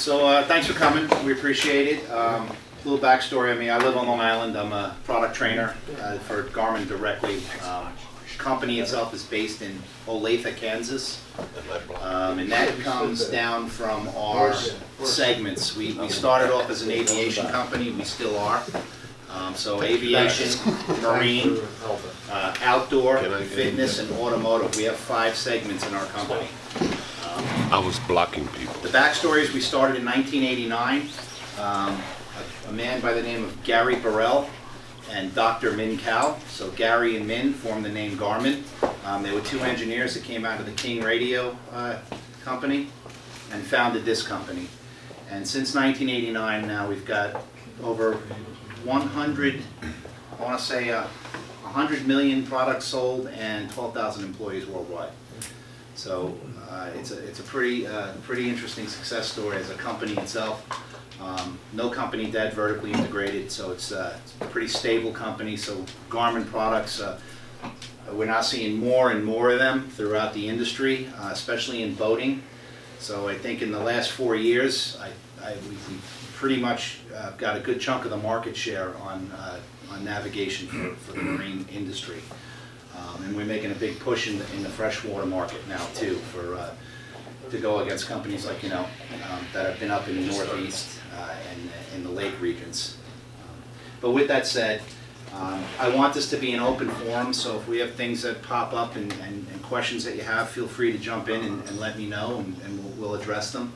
So thanks for coming. We appreciate it. A little backstory on me. I live on Long Island. I'm a product trainer for Garmin directly. Company itself is based in Olathe, Kansas. And that comes down from our segments. We started off as an aviation company. We still are. So aviation, marine, outdoor, fitness, and automotive. We have 5 segments in our company. I was blocking people. The backstory is we started in 1989. A man by the name of Gary Burrell and Dr. Min Cow. So Gary and Min formed the name Garmin. They were 2 engineers that came out of the King Radio company and founded this company. And since 1989 now we've got over 100, I want to say 100 million products sold and 12,000 employees worldwide. So it's a pretty interesting success story as a company itself. No company dead, vertically integrated, so it's a pretty stable company. So Garmin products, we're now seeing more and more of them throughout the industry, especially in boating. So I think in the last 4 years, we pretty much got a good chunk of the market share on navigation for the marine industry. And we're making a big push in the freshwater market now too, to go against companies like that have been up in the Northeast and in the lake regions. But with that said, I want this to be an open forum, so if we have things that pop up and questions that you have, feel free to jump in and let me know, and we'll address them.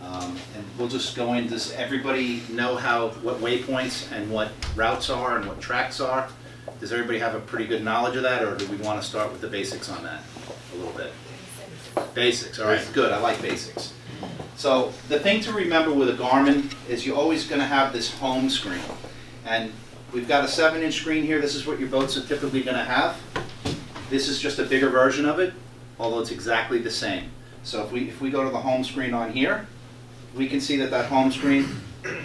And we'll just go in. Does everybody know what waypoints and what routes are and what tracks are? Does everybody have a pretty good knowledge of that, or do we want to start with the basics on that a little bit? Basics, all right, good, I like basics. So the thing to remember with a Garmin is you're always going to have this home screen. And we've got a 7-inch screen here. This is what your boats are typically going to have. This is just a bigger version of it, although it's exactly the same. So if we go to the home screen on here, we can see that home screen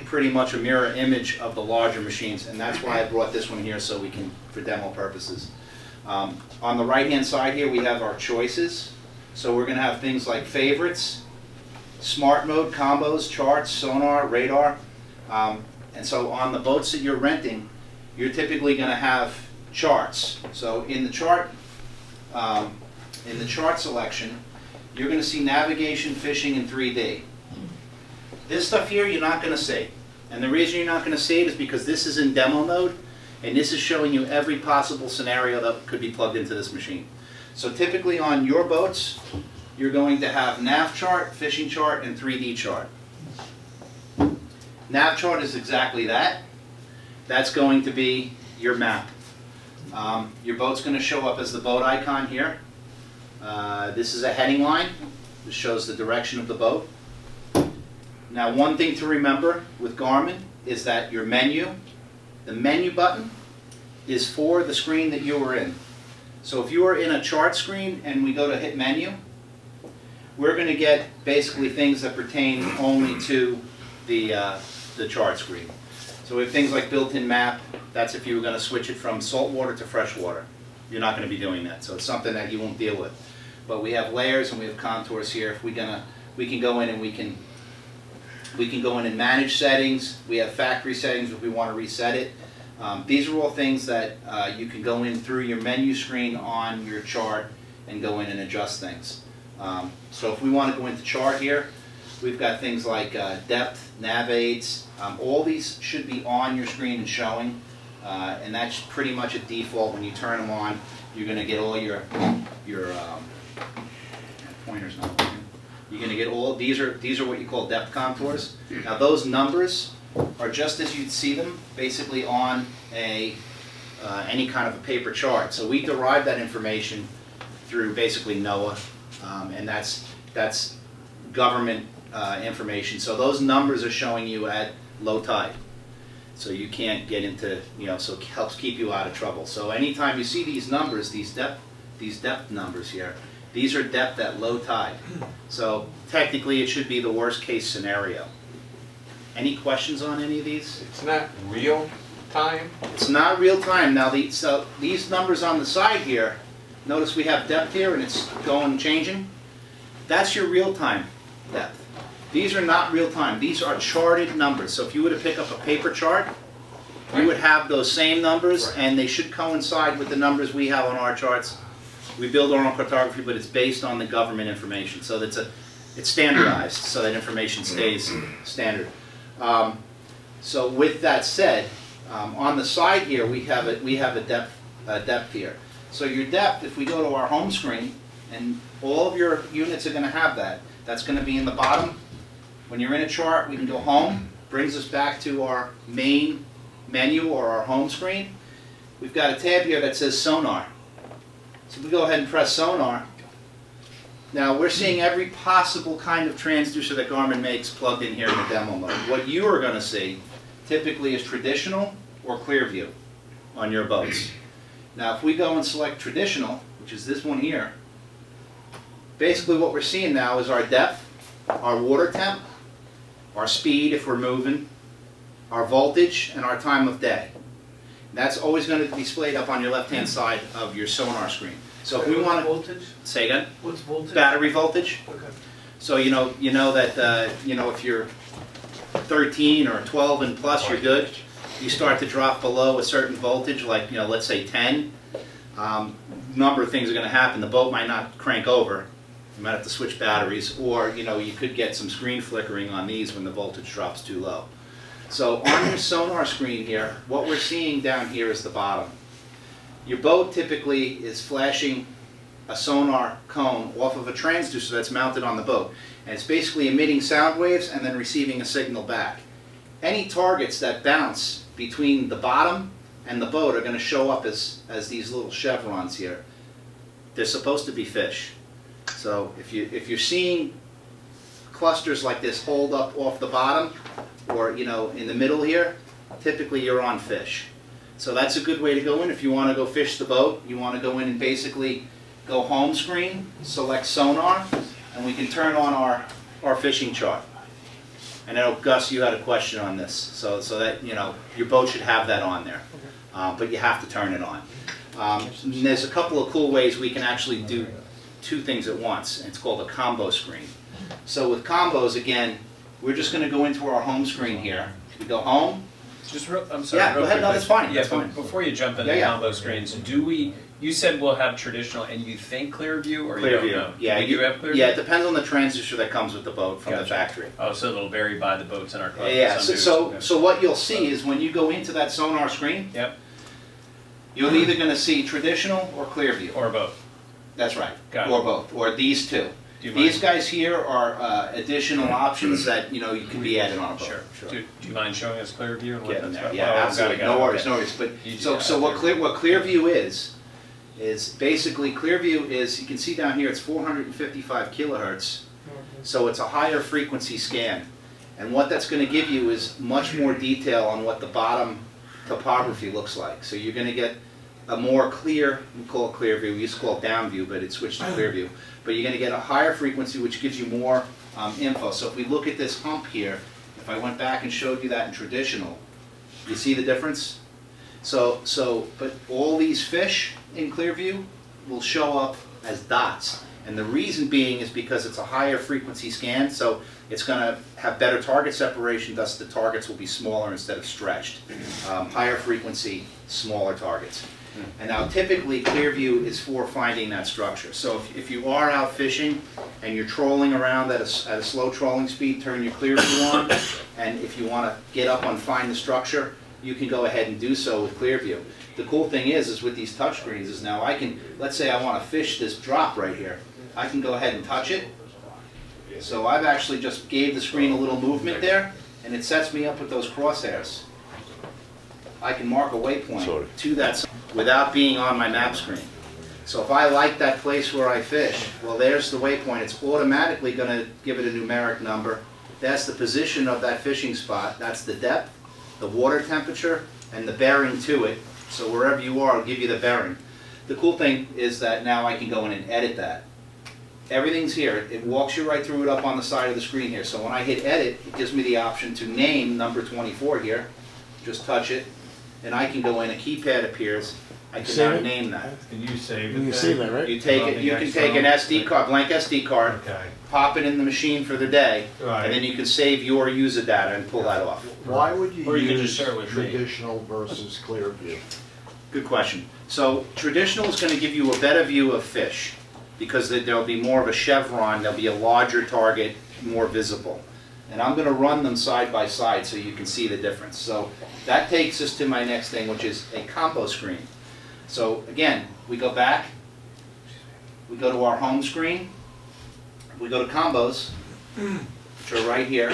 pretty much a mirror image of the larger machines, and that's why I brought this one here, so we can, for demo purposes. On the right hand side here we have our choices. So we're going to have things like favorites, smart mode, combos, charts, sonar, radar. And so on the boats that you're renting, you're typically going to have charts. So in the chart selection, you're going to see navigation, fishing, and 3D. This stuff here you're not going to see. And the reason you're not going to see it is because this is in demo mode, and this is showing you every possible scenario that could be plugged into this machine. So typically on your boats, you're going to have nav chart, fishing chart, and 3D chart. Nav chart is exactly that. That's going to be your map. Your boat's going to show up as the boat icon here. This is a heading line. This shows the direction of the boat. Now, one thing to remember with Garmin is that your menu, the menu button, is for the screen that you were in. So if you are in a chart screen and we go to hit menu, we're going to get basically things that pertain only to the chart screen. So we have things like built-in map. That's if you were going to switch it from saltwater to freshwater. You're not going to be doing that, so it's something that you won't deal with. But we have layers and we have contours here. If we can go in and we can go in and manage settings. We have factory settings if we want to reset it. These are all things that you can go in through your menu screen on your chart and go in and adjust things. So if we want to go into chart here, we've got things like depth, nav aids. All these should be on your screen and showing. And that's pretty much a default. When you turn them on, you're going to get all your pointer's not working. You're going to get all, these are what you call depth contours. Now those numbers are just as you'd see them basically on any kind of a paper chart. So we derive that information through basically NOAA, and that's government information. So those numbers are showing you at low tide. So you can't get into, so it helps keep you out of trouble. So anytime you see these numbers, these depth numbers here, these are depth at low tide. So technically it should be the worst case scenario. Any questions on any of these? It's not real time? It's not real time. Now so these numbers on the side here, notice we have depth here and it's going changing. That's your real time depth. These are not real time. These are charted numbers. So if you were to pick up a paper chart, you would have those same numbers, and they should coincide with the numbers we have on our charts. We build our own cartography, but it's based on the government information. So it's standardized, so that information stays standard. So with that said, on the side here, we have a depth here. So your depth, if we go to our home screen, and all of your units are going to have that. That's going to be in the bottom. When you're in a chart, we can go home. Brings us back to our main menu or our home screen. We've got a tab here that says Sonar. So we go ahead and press Sonar. Now we're seeing every possible kind of transducer that Garmin makes plugged in here in the demo mode. What you are going to see typically is traditional or clear view on your boats. Now if we go and select traditional, which is this one here, basically what we're seeing now is our depth, our water temp, our speed if we're moving, our voltage, and our time of day. That's always going to be displayed up on your left-hand side of your sonar screen. So if we want to... Voltage? Say again? What's voltage? Battery voltage. Okay. So you know that if you're 13 or 12 and plus, you're good. You start to drop below a certain voltage, like let's say 10. Number of things are going to happen. The boat might not crank over. You might have to switch batteries, or you could get some screen flickering on these when the voltage drops too low. So on your sonar screen here, what we're seeing down here is the bottom. Your boat typically is flashing a sonar cone off of a transducer that's mounted on the boat. And it's basically emitting sound waves and then receiving a signal back. Any targets that bounce between the bottom and the boat are going to show up as these little chevrons here. They're supposed to be fish. So if you're seeing clusters like this hold up off the bottom, or in the middle here, typically you're on fish. So that's a good way to go in. If you want to go fish the boat, you want to go in and basically go home screen, select sonar, and we can turn on our fishing chart. And I know Gus, you had a question on this, so that your boat should have that on there, but you have to turn it on. And there's a couple of cool ways we can actually do two things at once. It's called a combo screen. So with combos, again, we're just going to go into our home screen here. We go home. I'm sorry. Yeah, go ahead. No, that's fine. Yeah, that's fine. Before you jump into combo screens, you said we'll have traditional, and you think clear view, or Clear you view. don't know? Yeah, you have clear view? Yeah, it depends on the transducer that comes with the boat from the factory. Oh, so it'll vary by the boats in our club. Yeah. Some do. So what you'll see is when you go into that sonar screen, Yep. you're either going to see traditional or clear view. Or both. That's right. Got it. Or both. Or these two. Do you mind? These guys here are additional options that you can be added on a boat. Sure. Do you mind showing us clear view and what Get in that's there. about? Yeah, Oh, absolutely. got it, No worries, okay. no worries. But You- so what Clearview is basically Clearview is, you can see down here it's 455 kilohertz. So it's a higher frequency scan. And what that's going to give you is much more detail on what the bottom topography looks like. So you're going to get a more clear, we call it clear view, we used to call it down view, but it switched to clear view. But you're going to get a higher frequency, which gives you more info. So if we look at this hump here, if I went back and showed you that in traditional, you see the difference? But all these fish in clear view will show up as dots. And the reason being is because it's a higher frequency scan, so it's going to have better target separation, thus the targets will be smaller instead of stretched. Higher frequency, smaller targets. And now typically Clearview is for finding that structure. So if you are out fishing and you're trolling around at a slow trolling speed, turn your Clearview on. And if you want to get up and find the structure, you can go ahead and do so with Clearview. The cool thing is with these touch screens is now I can, let's say I want to fish this drop right here. I can go ahead and touch it. So I've actually just gave the screen a little movement there, and it sets me up with those crosshairs. I can mark a waypoint to that without being on my map screen. So if I like that place where I fish, well, there's the waypoint. It's automatically going to give it a numeric number. That's the position of that fishing spot. That's the depth, the water temperature, and the bearing to it. So wherever you are, it'll give you the bearing. The cool thing is that now I can go in and edit that. Everything's here. It walks you right through it up on the side of the screen here. So when I hit edit, it gives me the option to name number 24 here. Just touch it. And I can go in, a keypad appears, I Save cannot it? name that. And you save it You then? see that, right? You take it, you can take an SD card, blank SD card, Okay, pop it in the machine for the day, and then right. you can save your user data and pull that off. Why would you Or you can just use share it with me. traditional versus clear view? Good question. So traditional is going to give you a better view of fish because there'll be more of a chevron, there'll be a larger target, more visible. And I'm going to run them side by side so you can see the difference. So that takes us to my next thing, which is a combo screen. So again, we go back, we go to our home screen, we go to combos, which are right here.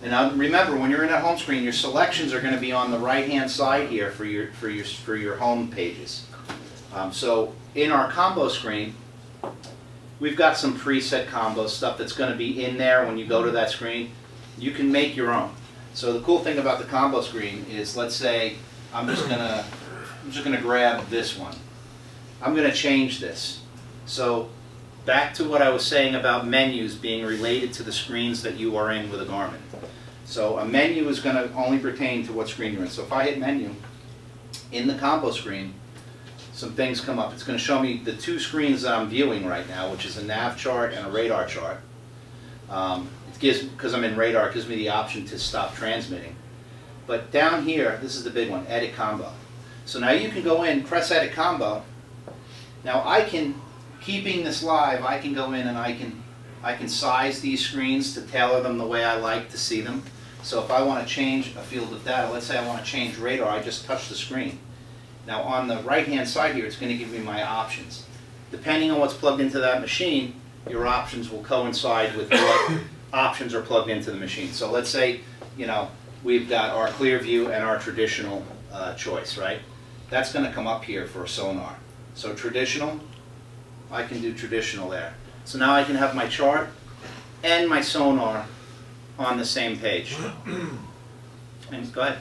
And now remember, when you're in a home screen, your selections are going to be on the right-hand side here for your home pages. So in our combo screen, we've got some preset combo stuff that's going to be in there when you go to that screen. You can make your own. So the cool thing about the combo screen is, let's say I'm just gonna grab this one. I'm gonna change this. So back to what I was saying about menus being related to the screens that you are in with a Garmin. So a menu is going to only pertain to what screen you're in. So if I hit menu, in the combo screen, some things come up. It's going to show me the two screens that I'm viewing right now, which is a nav chart and a radar chart. It gives, because I'm in radar, it gives me the option to stop transmitting. But down here, this is the big one, edit combo. So now you can go in, press edit combo. Now I can, keeping this live, I can go in and I can size these screens to tailor them the way I like to see them. So if I want to change a field of data, let's say I want to change radar, I just touch the screen. Now on the right-hand side here, it's going to give me my options. Depending on what's plugged into that machine, your options will coincide with what options are plugged into the machine. So let's say, you know, we've got our clear view and our traditional choice, right? That's going to come up here for a sonar. So traditional, I can do traditional there. So now I can have my chart and my sonar on the same page. And go ahead.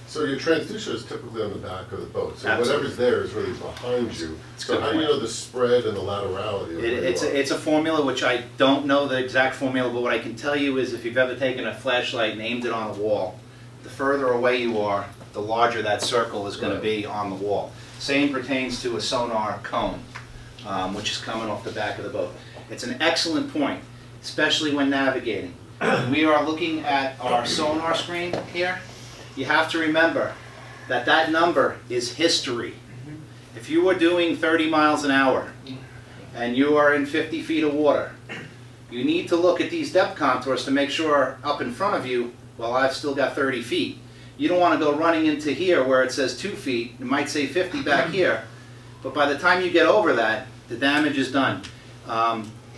So your transducer is typically on the back of the boat, so Absolutely. whatever's there is really behind you. It's a So good how do you point. know the spread and the laterality of where you are? It's a formula which I don't know the exact formula, but what I can tell you is if you've ever taken a flashlight and aimed it on a wall, the further away you are, the larger that circle is going to be on the wall. Same pertains to a sonar cone, which is coming off the back of the boat. It's an excellent point, especially when navigating. We are looking at our sonar screen here. You have to remember that that number is history. If you are doing 30 miles an hour and you are in 50 feet of water, you need to look at these depth contours to make sure up in front of you, well, I've still got 30 feet. You don't want to go running into here where it says 2 feet. It might say 50 back here. But by the time you get over that, the damage is done.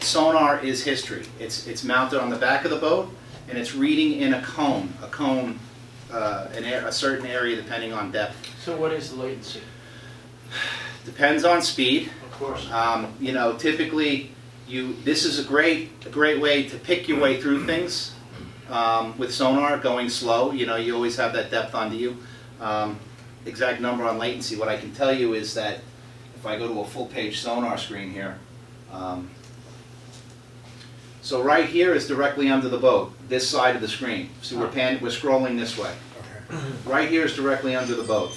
Sonar is history. It's mounted on the back of the boat, and it's reading in a cone, a certain area depending on depth. So what is the latency? Depends on speed. Of course. You know, typically, this is a great way to pick your way through things. With sonar going slow, you know, you always have that depth onto you. Exact number on latency. What I can tell you is that if I go to a full page sonar screen here, so right here is directly under the boat, this side of the screen. So we're scrolling this way. Right here is directly under the boat.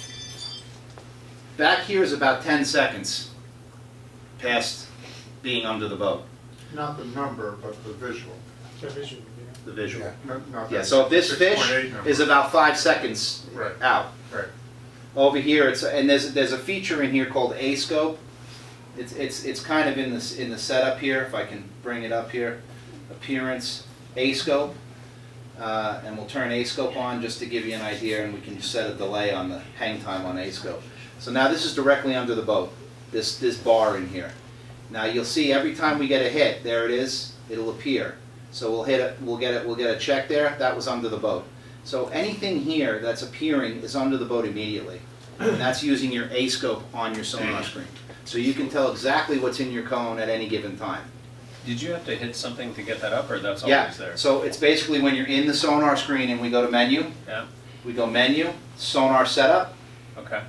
Back here is about 10 seconds past being under the boat, Not the number, but the visual. the visual. Not Yeah, that so if this 6.8 fish number. is about 5 seconds Right. out. Right. Over here, and there's a feature in here called A-scope. It's kind of in the setup here. If I can bring it up here, appearance, A-scope, and we'll turn A-scope on just to give you an idea, and we can set a delay on the hang time on A-scope. So now this is directly under the boat. This bar in here. Now you'll see every time we get a hit, there it is. It'll appear. So we'll hit it. We'll get a check there. That was under the boat. So anything here that's appearing is under the boat immediately. And that's using your A-scope on your sonar screen. So you can tell exactly what's in your cone at any given time. Did you have to hit something to get that up, or that's Yeah, always there? so it's basically when you're in the sonar screen and we go to menu, Yeah, we go menu, sonar setup, okay.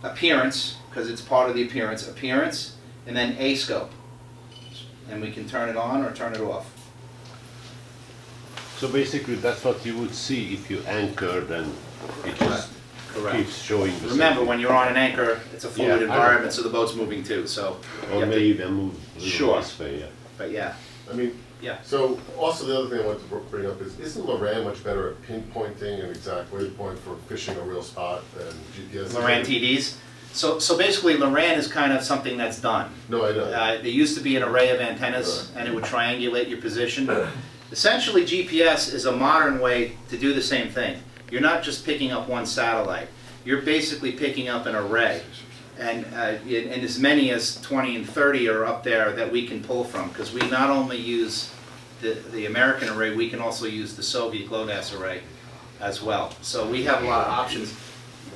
appearance, because it's part of the appearance, and then A-scope. And we can turn it on or turn it off. So basically, that's what you would see if you anchored and it just Correct. keeps showing the same Remember, thing. when you're on an anchor, it's a fluid Yeah, I know. environment, so the boat's moving too, so. you Or have to- maybe even move a little Sure. this way, yeah. But yeah, I mean, yeah. so also the other thing I wanted to bring up is, isn't Loran much better at pinpointing an exact waypoint for fishing a real spot than GPS? Loran TDs. So basically, Loran is kind of something that's done. No, I know. There used to be an array of antennas, and it would triangulate your position. Essentially, GPS is a modern way to do the same thing. You're not just picking up one satellite. You're basically picking up an array. And as many as 20 and 30 are up there that we can pull from, because we not only use the American array, we can also use the Soviet GLONASS array as well. So we have a lot of options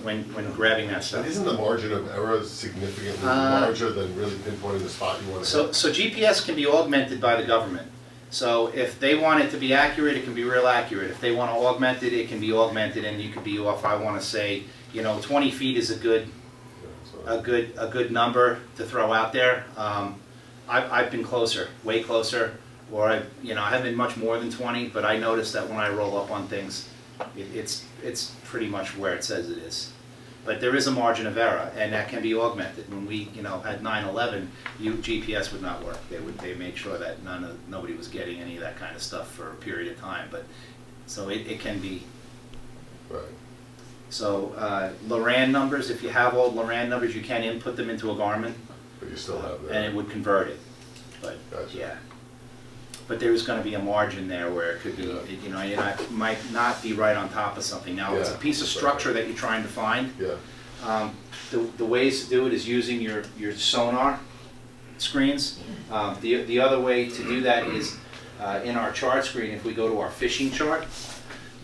when grabbing that And stuff. isn't the margin of error significantly larger than really pinpointing the spot you want to hit? So GPS can be augmented by the government. So if they want it to be accurate, it can be real accurate. If they want to augment it, it can be augmented, and you could be off, I want to say, 20 feet is a good number to throw out there. I've been closer, way closer, or I haven't been much more than 20, but I noticed that when I roll up on things, it's pretty much where it says it is. But there is a margin of error, and that can be augmented. When we, had 9/11, GPS would not work. They made sure that nobody was getting any of that kind of stuff for a period of time. But so it can be. Right. So Loran numbers, if you have old Loran numbers, you can input them into a Garmin, But you still have that. and it would convert it. But Gotcha. yeah. But there's going to be a margin there where it could be, it might not be right on top of something. Now, it's a Yeah. piece of structure that you're trying to find. Yeah. The ways to do it is using your Sonar screens. The other way to do that is in our chart screen, if we go to our fishing chart.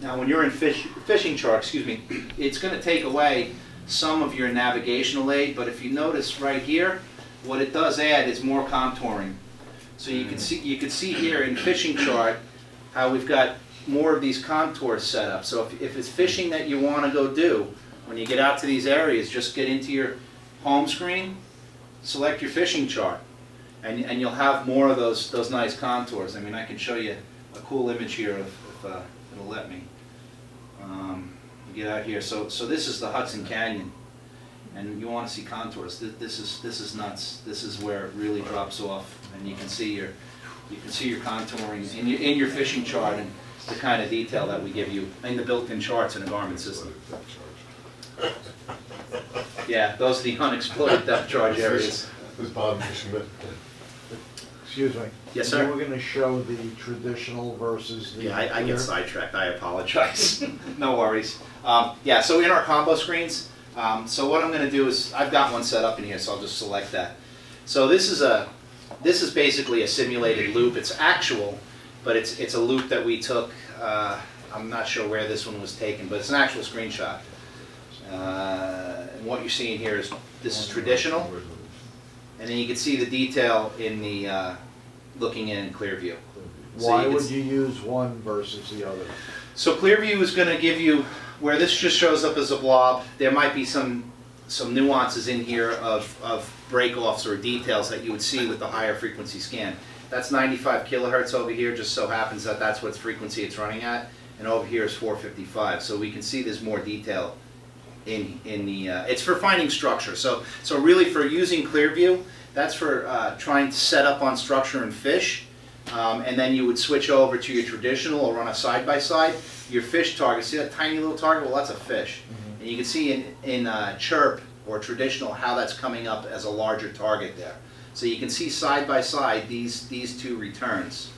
Now, when you're in fishing chart, it's going to take away some of your navigational aid, but if you notice right here, what it does add is more contouring. So you can see here in fishing chart how we've got more of these contours set up. So if it's fishing that you want to go do, when you get out to these areas, just get into your home screen, select your fishing chart, and you'll have more of those nice contours. I mean, I can show you a cool image here if it'll let me. Get out here. So this is the Hudson Canyon, and you want to see contours. This is nuts. This is where it really drops off, and you can see your contouring in your fishing chart and the kind of detail that we give you in the built-in charts in the Garmin system. Yeah, those are the unexplored depth charge areas. Who's bottom fishing bit? Excuse me. Yes, sir. You were gonna show the traditional versus the. Yeah, I clear? get sidetracked. I apologize. No worries. Yeah, so in our combo screens, so what I'm going to do is I've got one set up in here, so I'll just select that. So this is basically a simulated loop. It's actual, but it's a loop that we took. I'm not sure where this one was taken, but it's an actual screenshot. And what you're seeing here is this is traditional, and then you can see the detail in the looking in Clearview. So Why you can would you use one versus the other? So Clearview is going to give you, where this just shows up as a blob, there might be some nuances in here of break-offs or details that you would see with the higher frequency scan. That's 95 kilohertz over here, just so happens that that's what frequency it's running at, and over here is 455. So we can see there's more detail in the, it's for finding structure. So really for using Clearview, that's for trying to set up on structure and fish. And then you would switch over to your traditional or run a side-by-side. Your fish target, see that tiny little target? Well, that's a fish. Mm-hmm. And you can see in chirp or traditional how that's coming up as a larger target there. So you can see side-by-side these two returns.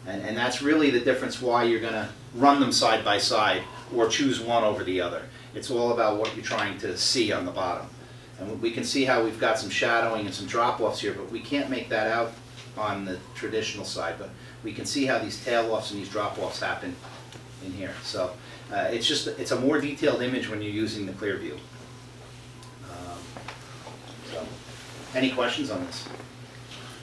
And that's really the difference why you're going to run them side-by-side or choose one over the other. It's all about what you're trying to see on the bottom. And we can see how we've got some shadowing and some drop-offs here, but we can't make that out on the traditional side, but we can see how these tail-offs and these drop-offs happen in here. So it's a more detailed image when you're using the Clearview. So, any questions on this?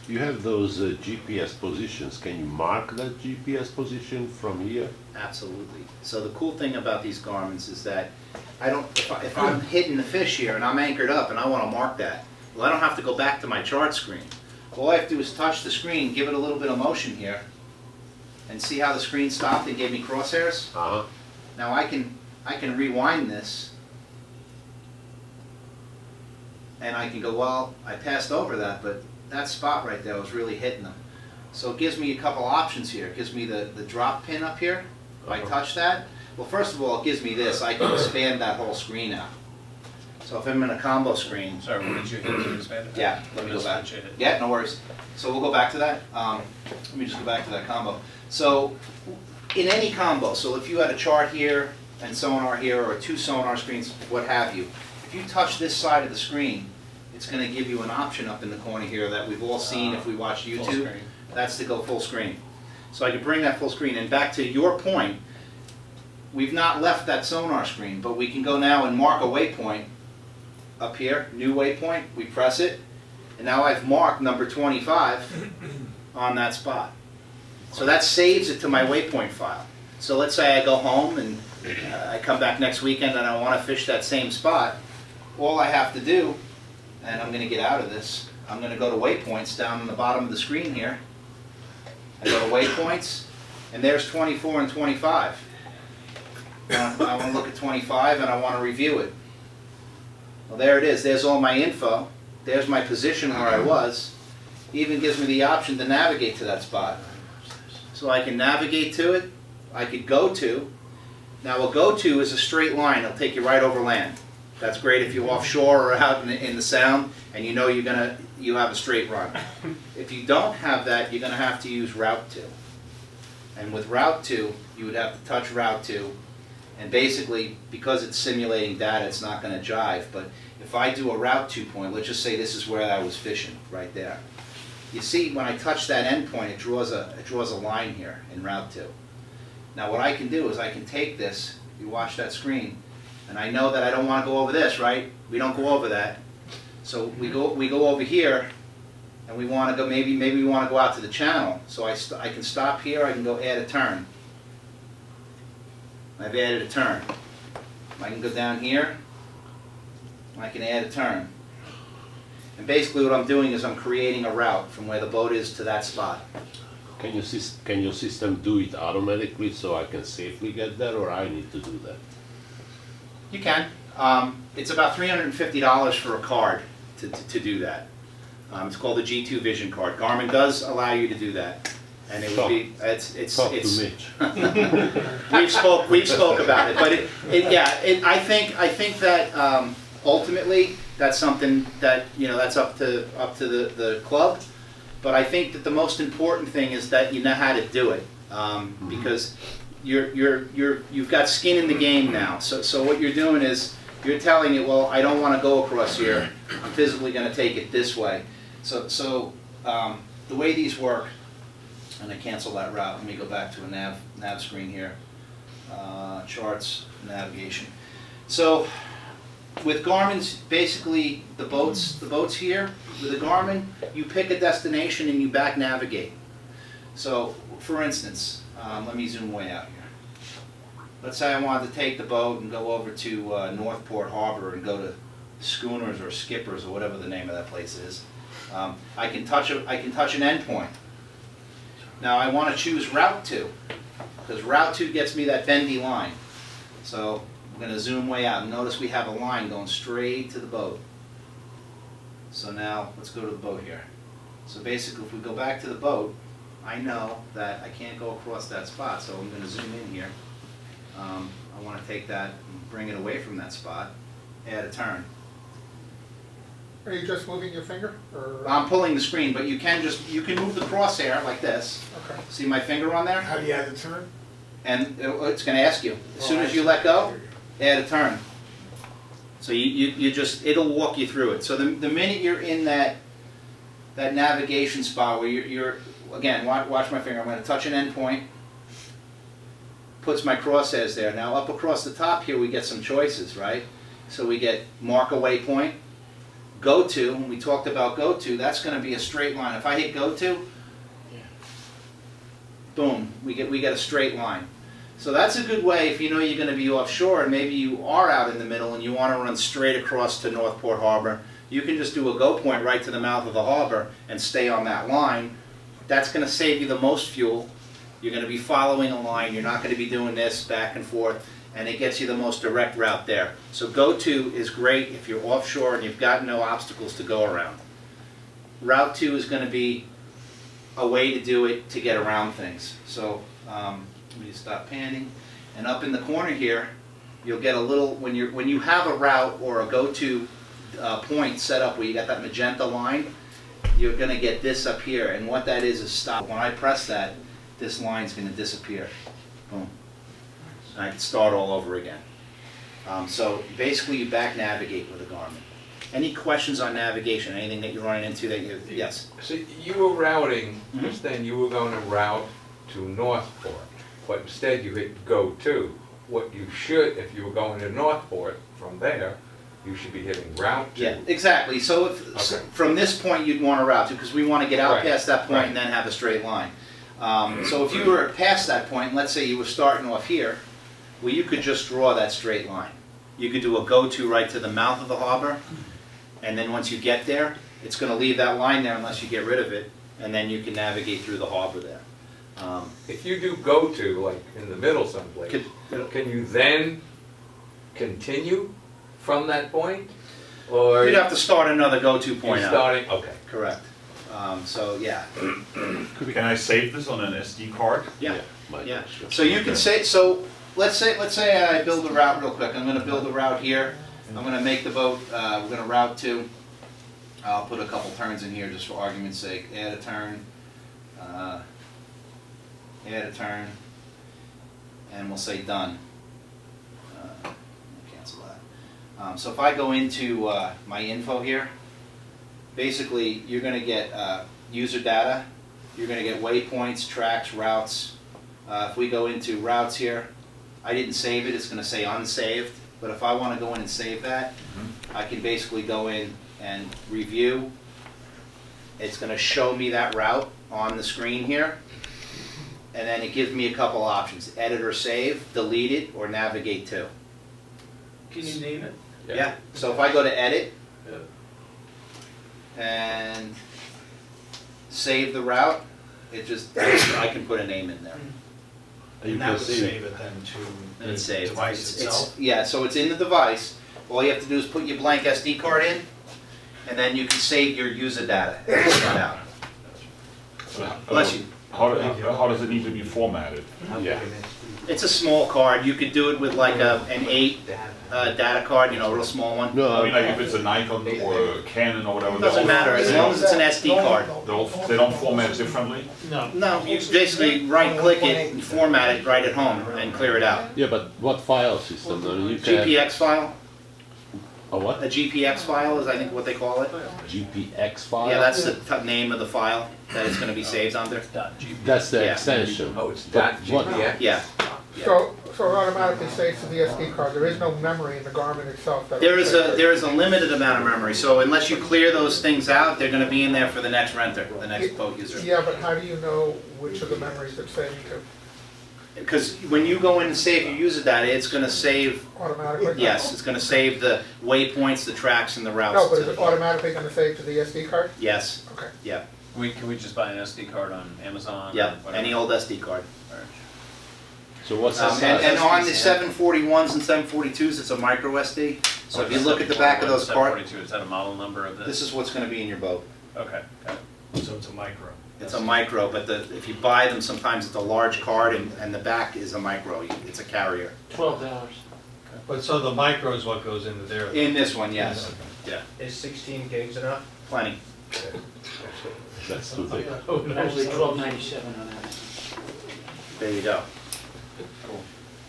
You have those GPS positions. Can you mark that GPS position from here? Absolutely. So the cool thing about these Garmins is that if I'm hitting the fish here and I'm anchored up and I want to mark that, well, I don't have to go back to my chart screen. All I have to do is touch the screen, give it a little bit of motion here, and see how the screen stopped and gave me crosshairs? Uh-huh. Now I can rewind this and I can go, well, I passed over that, but that spot right there was really hitting them. So it gives me a couple options here. It gives me the drop pin up here. If I touch that, well, first of all, it gives me this. I can expand that whole screen out. So if I'm in a combo screen, Sorry, what did you hit to expand it? yeah, let me go back. Switch it. Yeah, no worries. So we'll go back to that. Let me just go back to that combo. So in any combo, so if you had a chart here and sonar here, or two sonar screens, what have you, if you touch this side of the screen, it's going to give you an option up in the corner here that we've all seen if we watch Full YouTube. screen. That's to go full screen. So I can bring that full screen. And back to your point, we've not left that sonar screen, but we can go now and mark a waypoint up here, new waypoint, we press it, and now I've marked number 25 on that spot. So that saves it to my waypoint file. So let's say I go home and I come back next weekend and I want to fish that same spot. All I have to do, and I'm going to get out of this, I'm going to go to waypoints down on the bottom of the screen here. I go to waypoints, and there's 24 and 25. I want to look at 25 and I want to review it. Well, there it is. There's all my info. There's my position where I was. Even gives me the option to navigate to that spot. So I can navigate to it. I could go to. Now a go to is a straight line. It'll take you right over land. That's great if you're offshore or out in the sound and you know you have a straight run. If you don't have that, you're going to have to use route to. And with route to, you would have to touch route to. And basically, because it's simulating data, it's not going to jive. But if I do a route to point, let's just say this is where I was fishing, right there. You see, when I touch that endpoint, it draws a line here in route to. Now what I can do is I can take this, you watch that screen, and I know that I don't want to go over this, right? We don't go over that. So we go over here, and we want to go, maybe we want to go out to the channel. So I can stop here, I can go add a turn. I've added a turn. I can go down here, I can add a turn. And basically what I'm doing is I'm creating a route from where the boat is to that spot. Can your system do it automatically so I can safely get there, or I need to do that? You can. It's about $350 for a card to do that. It's called the G2 Vision card. Garmin does allow you to do that. And it would be, Talk to Mitch. we've spoke about it, but I think that ultimately that's something that that's up to the club. But I think that the most important thing is that you know how to do it, because you've got skin in the game now. So what you're doing is you're telling it, well, I don't want to go across here. I'm physically going to take it this way. So the way these work. And I cancel that route. Let me go back to a nav screen here. Charts, navigation. So with Garmin's, basically the boats here, with a Garmin, you pick a destination and you back navigate. So for instance, let me zoom way out here. Let's say I wanted to take the boat and go over to Northport Harbor and go to Schooners or Skippers or whatever the name of that place is. I can touch an endpoint. Now I want to choose route to, because route to gets me that bendy line. So I'm going to zoom way out. Notice we have a line going straight to the boat. So now let's go to the boat here. So basically if we go back to the boat, I know that I can't go across that spot, so I'm going to zoom in here. I want to take that and bring it away from that spot, add a turn. Are you just moving your finger, or? I'm pulling the screen, but you can move the crosshair like this. Okay. See my finger on there? How do you add the turn? And it's going to ask you. As soon as you let go, add a turn. So it'll walk you through it. So the minute you're in that navigation spot where you're again, watch my finger. I'm going to touch an endpoint. Puts my crosshairs there. Now up across the top here we get some choices, right? So we get mark a waypoint. Go to, when we talked about go to, that's going to be a straight line. If I hit go to, boom, we get a straight line. So that's a good way if you know you're going to be offshore and maybe you are out in the middle and you want to run straight across to Northport Harbor. You can just do a go point right to the mouth of the harbor and stay on that line. That's going to save you the most fuel. You're going to be following a line. You're not going to be doing this back and forth. and it gets you the most direct route there. So go-to is great if you're offshore and you've got no obstacles to go around. Route 2 is going to be a way to do it to get around things. So let me just stop panning. And up in the corner here, you'll get a little, when you have a route or a go-to point set up where you got that magenta line, you're going to get this up here. And what that is stop. When I press that, this line's going to disappear. Boom. And I can start all over again. So basically you back navigate with a Garmin. Any questions on navigation? Anything that you're running into that you, yes? So you were routing, Mhm. just then you were going to route to Northport, but instead you hit go to. What you should, if you were going to Northport from there, you should be hitting route to. Yeah, exactly. So if, Okay. from this point you'd want to route to, because we want to get out Right, past that point right. and then have a straight line. So if you were past that point, let's say you were starting off here, well, you could just draw that straight line. You could do a go-to right to the mouth of the harbor, and then once you get there, it's going to leave that line there unless you get rid of it, and then you can navigate through the harbor there. If you do go to, like in the middle someplace, can you then continue from that point? Or You'd have to start another go-to point you're out. starting, okay. Correct. So, yeah. Can I save this on an SD card? Yeah. Might Yeah, actually. so you can say, so let's say I build a route real quick. I'm gonna build a route here. I'm gonna make the boat, we're gonna route to, I'll put a couple turns in here just for argument's sake. Add a turn, and we'll say done. Cancel that. So if I go into my info here, basically you're gonna get user data, you're gonna get waypoints, tracks, routes. If we go into routes here, I didn't save it, it's going to say unsaved, but if I want to go in and save that, I can basically go in and review. It's going to show me that route on the screen here, and then it gives me a couple options: edit or save, delete it, or navigate to. Can you name it? Yeah, so if I go to edit Yeah. and save the route, it just, I can put a name in there. You And that can would see save it then to And the it's saved. device itself? Yeah, so it's in the device. All you have to do is put your blank SD card in, and then you can save your user data. Out. Bless you. How does it need to be formatted? Yeah. It's a small card. You could do it with like an 8 data card, you know, a real small one. No, I mean, like if it's a Nikon or a Canon or whatever. It doesn't matter, as long as it's an SD card. They don't format differently? No. No, you basically right-click it and format it right at home and clear it out. yeah, but what file system? I mean, you can. GPX file? A what? A GPX file is, I think, what they call it. GPX file? Yeah, that's the name of the file that it's going to be saved under. That's the Yeah. extension. Oh, it's But what- .gpx? Yeah. So it automatically saves to the SD card, there is no memory in the Garmin itself that. There is a limited amount of memory, so unless you clear those things out, they're going to be in there for the next renter, the next boat user. Yeah, but how do you know which of the memories it's saving to Because when you go in and save your user data, it's going to save, automatically? yes, it's going to save the waypoints, the tracks, and the routes. No, but to is the it boat. automatically gonna save to the SD card? Yes, Okay. yeah, Can we just buy an SD card on Amazon? or yeah, whatever? any old SD card. Alright. So what's the And size? on the 741s and 742s, it's a micro SD. So if you look at the back of those cards, 742, is that a model number of this? this is what's going to be in your boat. Okay, got it. So it's a micro. It's a micro, but if you buy them, sometimes it's a large card, and the back is a micro. It's a carrier. $12. But so the micro is what goes into there? In this one, yes. Yeah, Is 16 gigs enough? plenty. That's too big. Actually, $12.97 on that. There you go.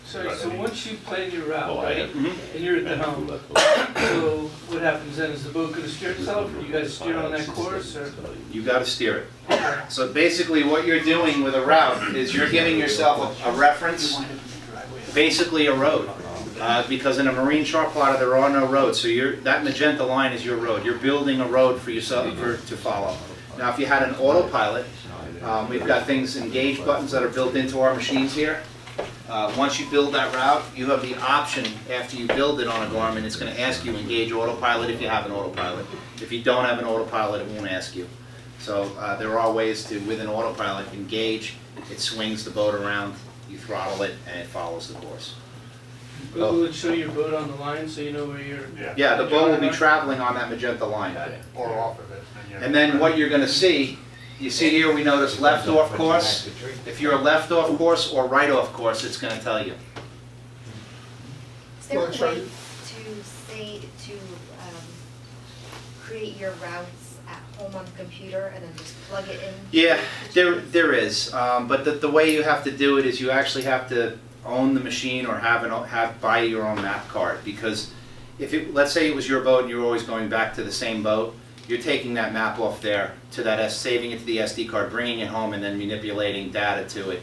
So once you plan your route, Oh, I right, have. Mhm. and you're at the helm, so what happens then? Is the boat gonna steer itself? You guys steer on that course, or? You got to steer it. So basically, what you're doing with a route is you're giving yourself a reference, basically a road. Because in a marine chart plotter, there are no roads. So that magenta line is your road. You're building a road for yourself to follow. Now, if you had an autopilot, we've got things, engage buttons that are built into our machines here. Once you build that route, you have the option, after you build it on a Garmin, it's going to ask you engage autopilot if you have an autopilot. If you don't have an autopilot, it won't ask you. So there are ways to, with an autopilot, engage. It swings the boat around, you throttle it, and it follows the course. Google would show your boat on the line, so you know where you're. Yeah, the boat will be traveling on that magenta line. Or off of it. And then what you're gonna see, you see here, we notice left off course. If you're left off course or right off course, it's gonna tell you. Is there a Well, way sorry. to create your routes at home on the computer and then just plug it in? Yeah, there is, but the way you have to do it is you actually have to own the machine or buy your own map card, because let's say it was your boat and you're always going back to the same boat, you're taking that map off there to that, saving it to the SD card, bringing it home, and then manipulating data to it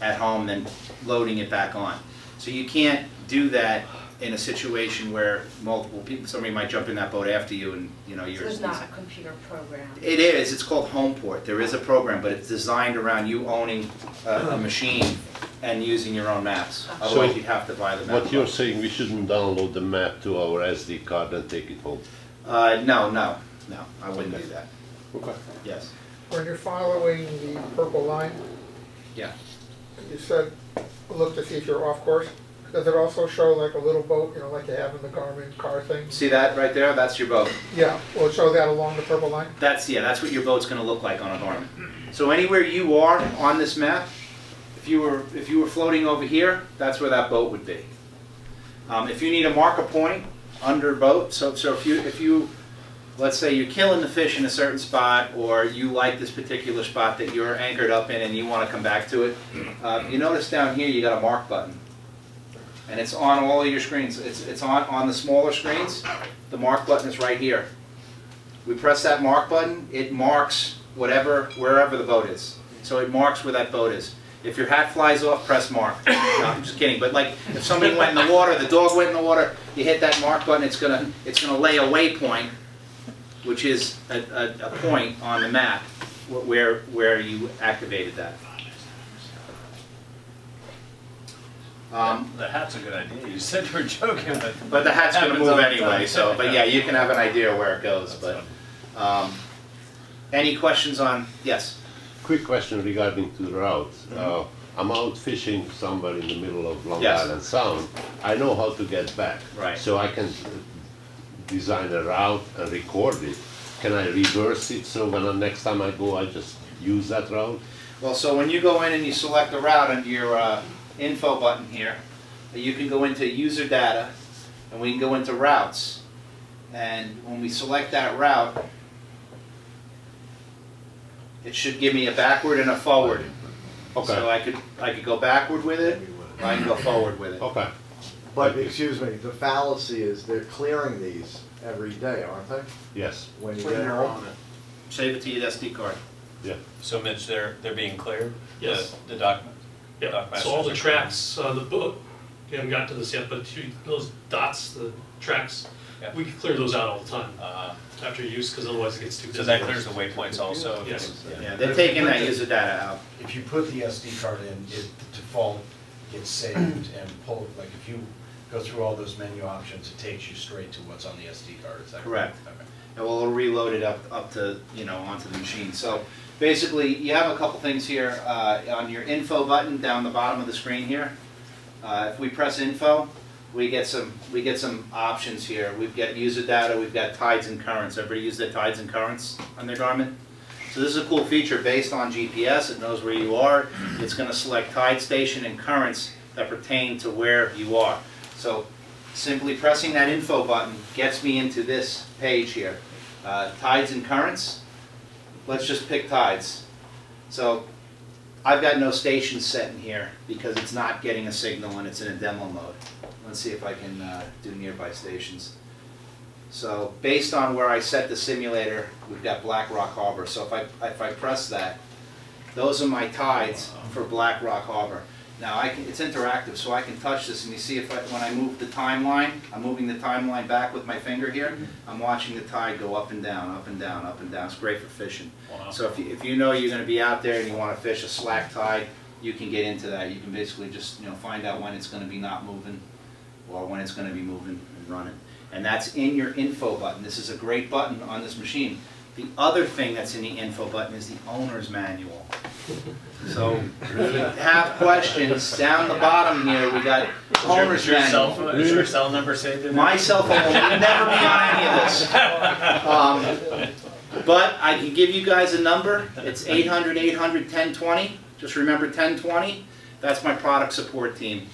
at home, then loading it back on. So you can't do that in a situation where multiple people, somebody might jump in that boat after you, and So there's not a computer program? It is, it's called Homeport. There is a program, but it's designed around you owning a machine and using your own maps. Otherwise, you'd have to buy the map. What you're saying, we shouldn't download the map to our SD card and take it home? No, I wouldn't do that. Okay. Yes. When you're following the purple line, Yeah. you said, look to see if you're off course. Does it also show like a little boat, like you have in the Garmin car thing? See that right there? That's your boat. Yeah, will it show that along the purple line? That's what your boat's gonna look like on a Garmin. So anywhere you are on this map, if you were floating over here, that's where that boat would be. If you need to mark a point under boat, so if you let's say you're killing the fish in a certain spot, or you like this particular spot that you're anchored up in and you want to come back to it, you notice down here you got a mark button. And it's on all of your screens. It's on the smaller screens. The mark button is right here. We press that mark button, it marks wherever the boat is. So it marks where that boat is. If your hat flies off, press mark. No, I'm just kidding. But like if somebody went in the water, the dog went in the water, you hit that mark button, it's gonna lay a waypoint, which is a point on the map where you activated that. The hat's a good idea. You said you were joking, But the hat's going to happens move all the anyway, time. so, but yeah, you can have an idea where it goes, but, any questions on, yes? Quick question regarding to the route. I'm out fishing somewhere in the middle of Long Yes. Island Sound. I know how to get back. Right. So I can design a route and record it. Can I reverse it so when the next time I go, I just use that route? Well, so when you go in and you select a route under your info button here, you can go into user data, and we can go into routes. And when we select that route, it should give me a backward and a forward. Okay. So I could go backward with it, or I can go forward with it. Okay. But, excuse me, the fallacy is they're clearing these every day, aren't they? Yes. When you get home? Save it to your SD card. Yeah. So Mitch, they're being cleared? Yes. The document? Yeah, Doc so all the masters are tracks on the boat, we haven't got to this yet, but those dots, the tracks, Yeah. we can clear those out all the time after use, because otherwise it gets too busy. So that clears the waypoints also? Yes. Yeah, they're taking that user data out. If you put the SD card in, it default gets saved and pulled, like if you go through all those menu options, it takes you straight to what's on the SD card, is that correct? Correct. And we'll reload it up to, onto the machine. So basically, you have a couple things here on your info button down the bottom of the screen here. If we press info, we get some options here. We've got user data, we've got tides and currents. Everybody use their tides and currents on their Garmin? So this is a cool feature based on GPS. It knows where you are. It's going to select tide station and currents that pertain to where you are. So simply pressing that info button gets me into this page here. Tides and currents. Let's just pick tides. So I've got no stations set in here because it's not getting a signal and it's in a demo mode. Let's see if I can do nearby stations. So based on where I set the simulator, we've got Black Rock Harbor. So if I press that, those are my tides for Black Rock Harbor. Now it's interactive, so I can touch this and you see when I move the timeline, I'm moving the timeline back with my finger here, I'm watching the tide go up and down, up and down, up and down. It's great for fishing. Wow. So if you know you're going to be out there and you want to fish a slack tide, you can get into that. You can basically just find out when it's going to be not moving or when it's going to be moving and running. And that's in your info button. This is a great button on this machine. The other thing that's in the info button is the owner's manual. So, if you have questions, down the bottom here, we got owner's manual. Is your cell number saved in there? My cell phone will never be on any of this. But I can give you guys a number. It's 800-800-1020. Just remember 1020. That's my product support team.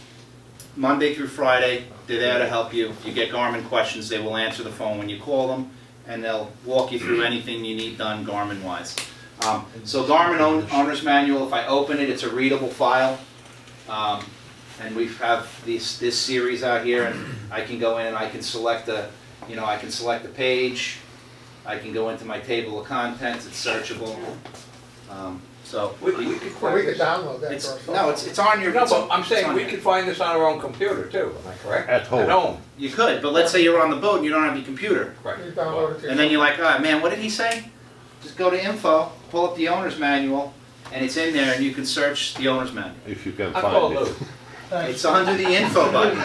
Monday through Friday, they're there to help you. If you get Garmin questions, they will answer the phone when you call them, and they'll walk you through anything you need done Garmin-wise. So Garmin Owner's Manual, if I open it, it's a readable file. And we have this series out here, and I can go in and I can select I can select a page. I can go into my table of contents. It's searchable. So We could Well, we find could this. download that. it's to our phone. no, it's on your. No, it's but on- I'm it's saying on we your- could find this on our own computer too, am I correct? At home. At home. You could, but let's say you're on the boat and you don't have your computer, Right. You download it to your and then you're like, oh man, what did he say? Just go to info, pull up the owner's manual, and it's in there, and you can search the owner's manual. If you can I find called it. Lou. It's under the info button.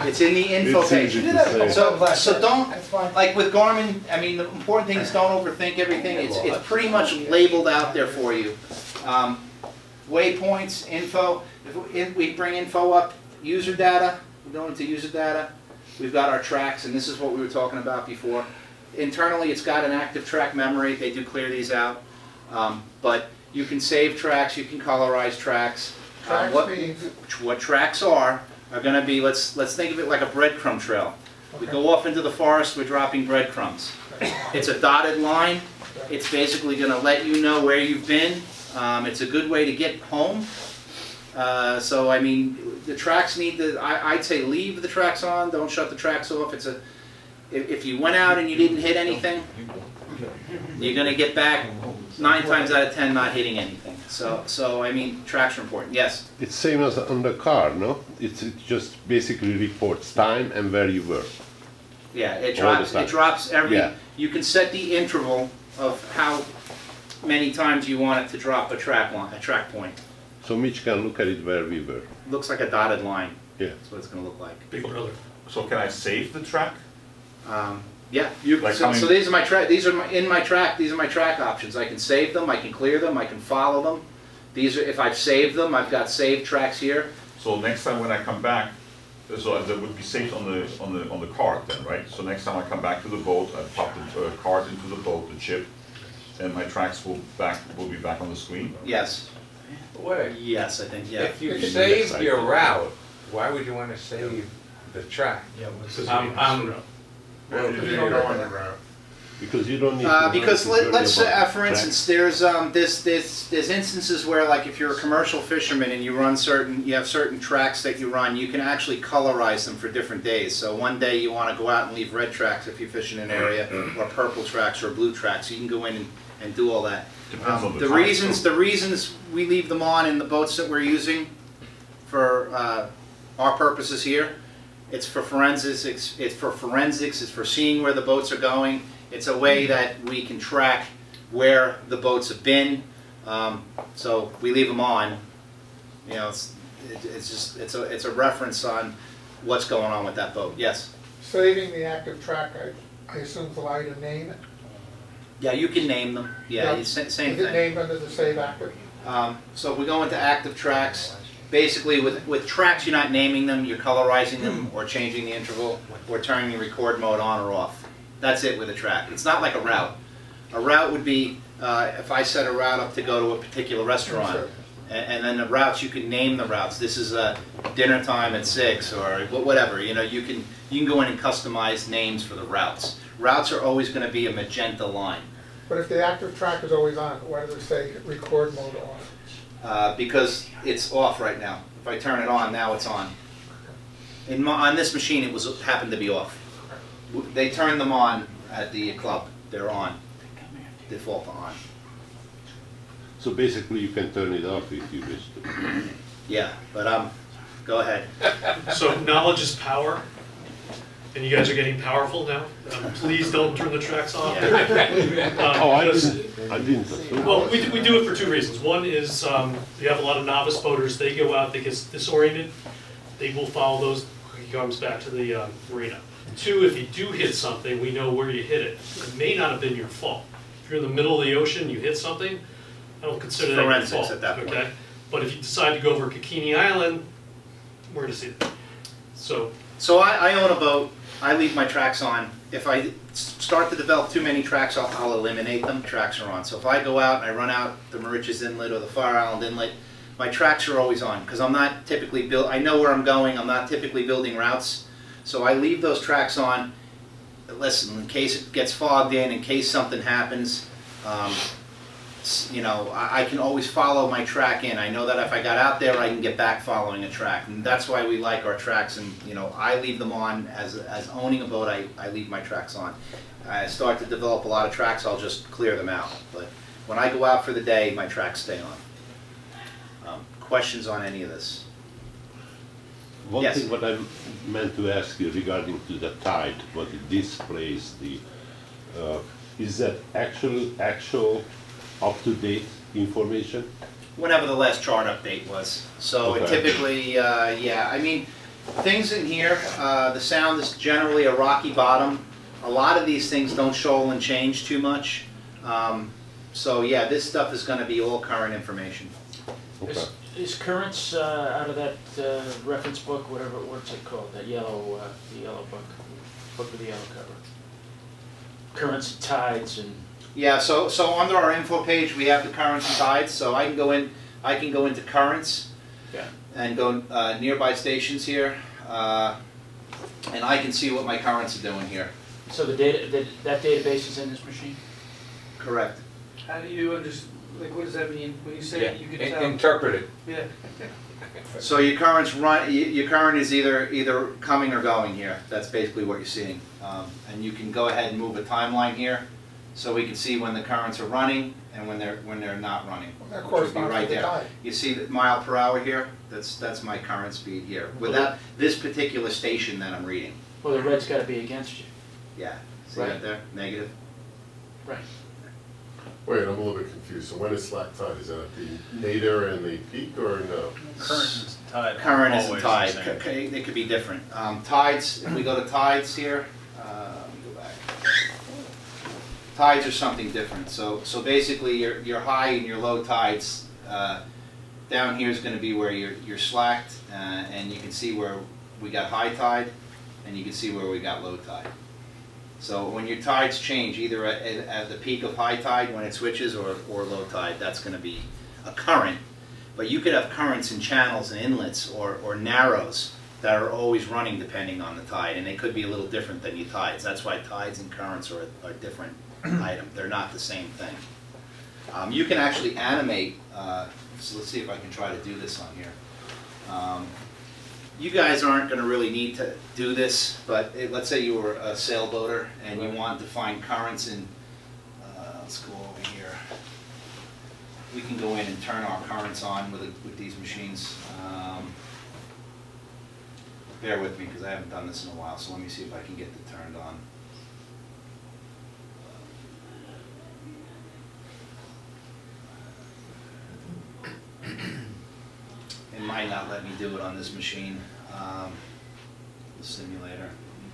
It's in the info It's page. easy to say. So don't, like with Garmin, I mean, the important thing is don't overthink everything. It's pretty much labeled out there for you. Waypoints, info, if we bring info up, user data, we go into user data. We've got our tracks, and this is what we were talking about before. Internally, it's got an active track memory. They do clear these out. But you can save tracks, you can colorize tracks. Track What speeds. tracks are going to be, let's think of it like a breadcrumb trail. We Okay. go off into the forest, we're dropping breadcrumbs. It's a dotted line. It's basically going to let you know where you've been. It's a good way to get home. So I mean, the tracks need to, I'd say leave the tracks on, don't shut the tracks off. If you went out and you didn't hit anything, you're going to get back 9 times out of 10 not hitting anything. So I mean, tracks are important. Yes. It's same as on the car, no? It just basically reports time and where you were. Yeah, it All the drops. time. It drops every. Yeah. You can set the interval of how many times you want it to drop a track point. So Mitch can look at it where we were. Looks like a dotted line. Yeah. That's what it's going to look like. Big brother. So can I save the track? Yeah. You. Like So, how many- so these are my track. These are my track. These are my track options. I can save them. I can clear them. I can follow them. These are if I've saved them. I've got saved tracks here. So next time when I come back, so that would be saved on the card then, right? So next time I come back to the boat, I pop the card into the boat, the chip, and my tracks will be back on the screen. Yes. Wait, Yes, I think. Yeah. if you saved your route, why would you want to save the track? Yeah, what's Because Um, you need um, to route. If you don't know on the route. Because you don't need to Because worry let's say, about for track. instance, there's instances where, like, if you're a commercial fisherman and you have certain tracks that you run, you can actually colorize them for different days. So one day you want to go out and leave red tracks if you fish in an area, or purple tracks or blue tracks. So you can go in and do all that. Depends on the The time, so- reasons we leave them on in the boats that we're using for our purposes here, it's for forensics. It's for seeing where the boats are going. It's a way that we can track where the boats have been. So we leave them on. You know, it's a reference on what's going on with that boat. Yes. Saving the active track, I assume is allow you to name it. Yeah, you can name them. Yeah, it's same Is thing. it named under the save active? So if we go into active tracks, basically with tracks you're not naming them, you're colorizing them or changing the interval or turning the record mode on or off. That's it with a track. It's not like a route. A route would be if I set a route up to go to a particular restaurant, Sure. and then the routes, you can name the routes. This is dinner time at 6 or whatever. You know, you can go in and customize names for the routes. Routes are always going to be a magenta line. But if the active track is always on, why does it say record mode off? Because it's off right now. If I turn it on, now it's on. On this machine, it happened to be off. They turned them on at the club. They're on. Default on. So basically you can turn it off if you wish to. Yeah, but go ahead. So knowledge is power, and you guys are getting powerful now. Please don't turn the tracks off. Oh, I Because- didn't assume. Well, we do it for two reasons. One is you have a lot of novice boaters. They go out, they get disoriented. They will follow those comes back to the marina. Two, if you do hit something, we know where you hit it. It may not have been your fault. If you're in the middle of the ocean, you hit something, I don't consider that your Forensics fault, at that point. okay? But if you decide to go over Bikini Island, where to see it? So, So I own a boat, I leave my tracks on. If I start to develop too many tracks, I'll eliminate them, tracks are on. So if I go out and I run out the Mauritius Inlet or the Fire Island Inlet, my tracks are always on, because I'm not typically I know where I'm going, I'm not typically building routes. So I leave those tracks on. Listen, in case it gets fogged in case something happens, you know, I can always follow my track in. I know that if I got out there, I can get back following a track. And that's why we like our tracks, and you know, I leave them on. As owning a boat, I leave my tracks on. I start to develop a lot of tracks, I'll just clear them out. But when I go out for the day, my tracks stay on. Questions on any of this? One Yes. thing what I meant to ask you regarding to the tide, what it displays, is that actual up-to-date information? Whenever the last chart update was. So it Okay. typically, yeah, I mean, things in here, the sound is generally a rocky bottom. A lot of these things don't shoal and change too much. So yeah, this stuff is gonna be all current information. Okay. Is currents out of that reference book, what's it called, that yellow, the yellow book with the yellow cover? Currents, tides, and Yeah, so under our info page, we have the currents and tides, so I can go into currents yeah. and go nearby stations here, and I can see what my currents are doing here. So the data, that database is in this machine? Correct. How do you like, what does that mean when you say Yeah, you can tell? interpret it. Yeah. So your currents run. Your current is either coming or going here. That's basically what you're seeing. And you can go ahead and move a timeline here, so we can see when the currents are running and when they're not running. That Which would be corresponds right to the there. tide. You see the mile per hour here? That's my current speed here. Without this particular station that I'm reading. Well, the red's gotta be against you. Yeah. See Right. that there? Negative. Right. Wait, I'm a little bit confused. So when is slack tide? Is that at the nadir and the peak or no? Current and tide. Current isn't always tide. the same. They could be different. Tides, if we go to tides here, let me go back. Tides are something different. So basically your high and your low tides, down here is going to be where you're slacked, and you can see where we got high tide, and you can see where we got low tide. So when your tides change, either at the peak of high tide when it switches or low tide, that's going to be a current. But you could have currents in channels and inlets or narrows that are always running depending on the tide, and they could be a little different than your tides. That's why tides and currents are different items. They're not the same thing. You can actually animate, so let's see if I can try to do this on here. You guys aren't going to really need to do this, but let's say you were a sailboater and you wanted to find currents in, let's go over here. We can go in and turn our currents on with these machines. Bear with me because I haven't done this in a while, so let me see if I can get it turned on. It might not let me do it on this machine, the simulator.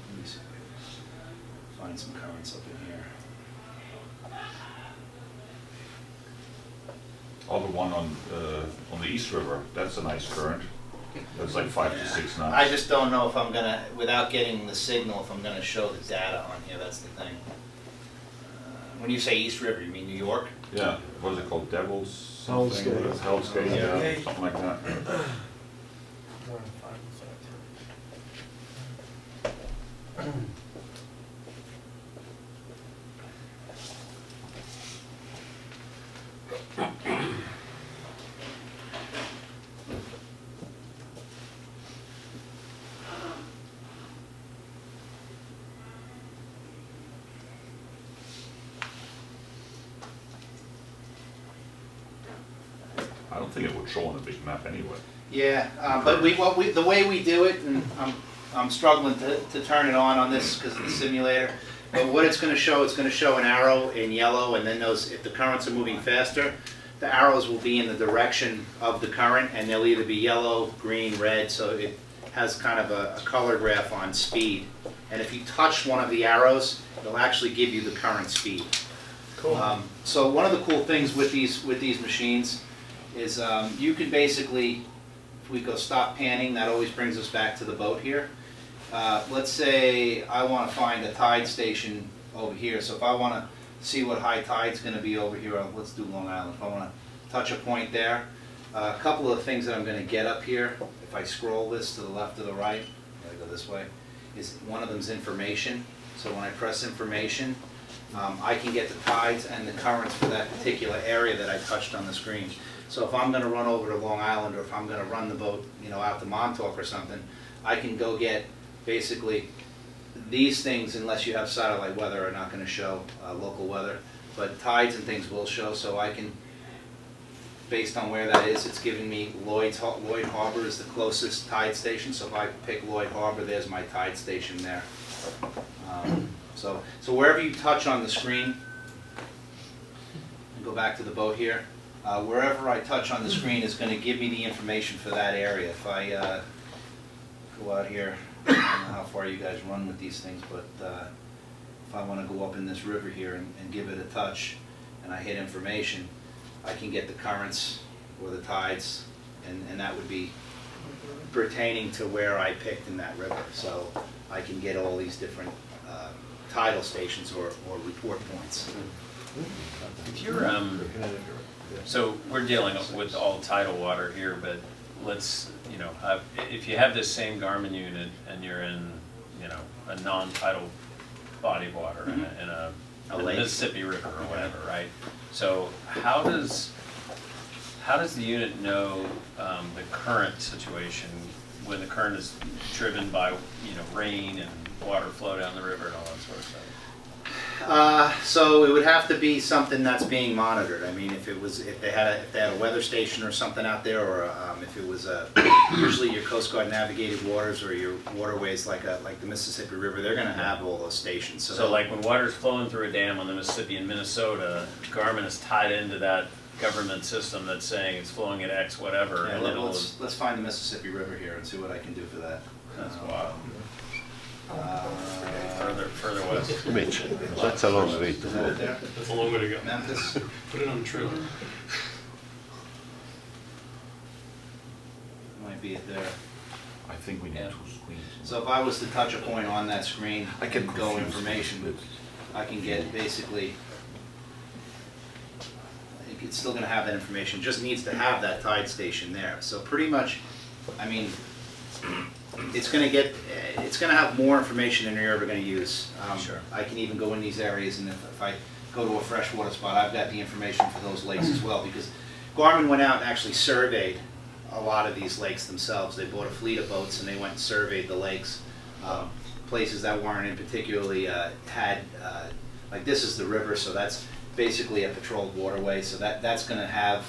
Let me see if I can find some currents up in here. Oh, the one on the East River, that's a nice current. That's like 5 to 6 knots. I just don't know if I'm gonna, without getting the signal, if I'm gonna show the data on here, that's the thing. When you say East River, you mean New York? Yeah, what is it called, Devil's Hell's something? Gate. Hell's Gate, yeah, Yeah. something like that. I don't think it would show on a big map anyway. Yeah, but the way we do it, and I'm struggling to turn it on this because of the simulator. But what it's going to show an arrow in yellow, and then if the currents are moving faster, the arrows will be in the direction of the current, and they'll either be yellow, green, red. So it has kind of a color graph on speed. And if you touch one of the arrows, it'll actually give you the current speed. Cool. So one of the cool things with these machines is you can basically, if we go stop panning, that always brings us back to the boat here. Let's say I want to find a tide station over here. So if I want to see what high tide's going to be over here, let's do Long Island. If I want to touch a point there, a couple of things that I'm going to get up here, if I scroll this to the left or the right, I gotta go this way, is one of them's information. So when I press information, I can get the tides and the currents for that particular area that I touched on the screen. So if I'm going to run over to Long Island, or if I'm going to run the boat, out to Montauk or something, I can go get basically these things. Unless you have satellite weather, are not going to show local weather, but tides and things will show. So I can, based on where that is, it's giving me Lloyd Harbor is the closest tide station. So if I pick Lloyd Harbor, there's my tide station there. So wherever you touch on the screen, and go back to the boat here, wherever I touch on the screen is going to give me the information for that area. If I go out here, I don't know how far you guys run with these things, but if I want to go up in this river here and give it a touch, and I hit information, I can get the currents or the tides, and that would be pertaining to where I picked in that river. So I can get all these different tidal stations or report points. If you're, so we're dealing with all tidal water here, but let's, if you have this same Garmin unit and you're in, a non-tidal body of water in a lake. Mississippi River or whatever, right? So how does the unit know the current situation when the current is driven by, rain and water flow down the river and all that sort of stuff? So it would have to be something that's being monitored. I mean, if they had a weather station or something out there, or if it was usually your Coast Guard navigated waters or your waterways like the Mississippi River, they're going to have all those stations. So like when water's flowing through a dam on the Mississippi in Minnesota, Garmin is tied into that government system that's saying it's flowing at X whatever. Yeah, and let's find the Mississippi River here and see what I can do for that. That's wild. Further west. Mitch, that's a long way to Is that go. it there? That's a long way to go. Memphis? Put it on the trailer. Might be it there. I think we need two screens. So if I was to touch a point on that screen, I get and go confused. information, I can get basically, it's still gonna have that information, just needs to have that tide station there. So pretty much, I mean, it's gonna have more information than you're ever gonna use. Sure. I can even go in these areas, and if I go to a freshwater spot, I've got the information for those lakes as well, because Garmin went out and actually surveyed a lot of these lakes themselves. They bought a fleet of boats and they went and surveyed the lakes. Places that weren't in particularly had, like this is the river, so that's basically a patrolled waterway, so that's gonna have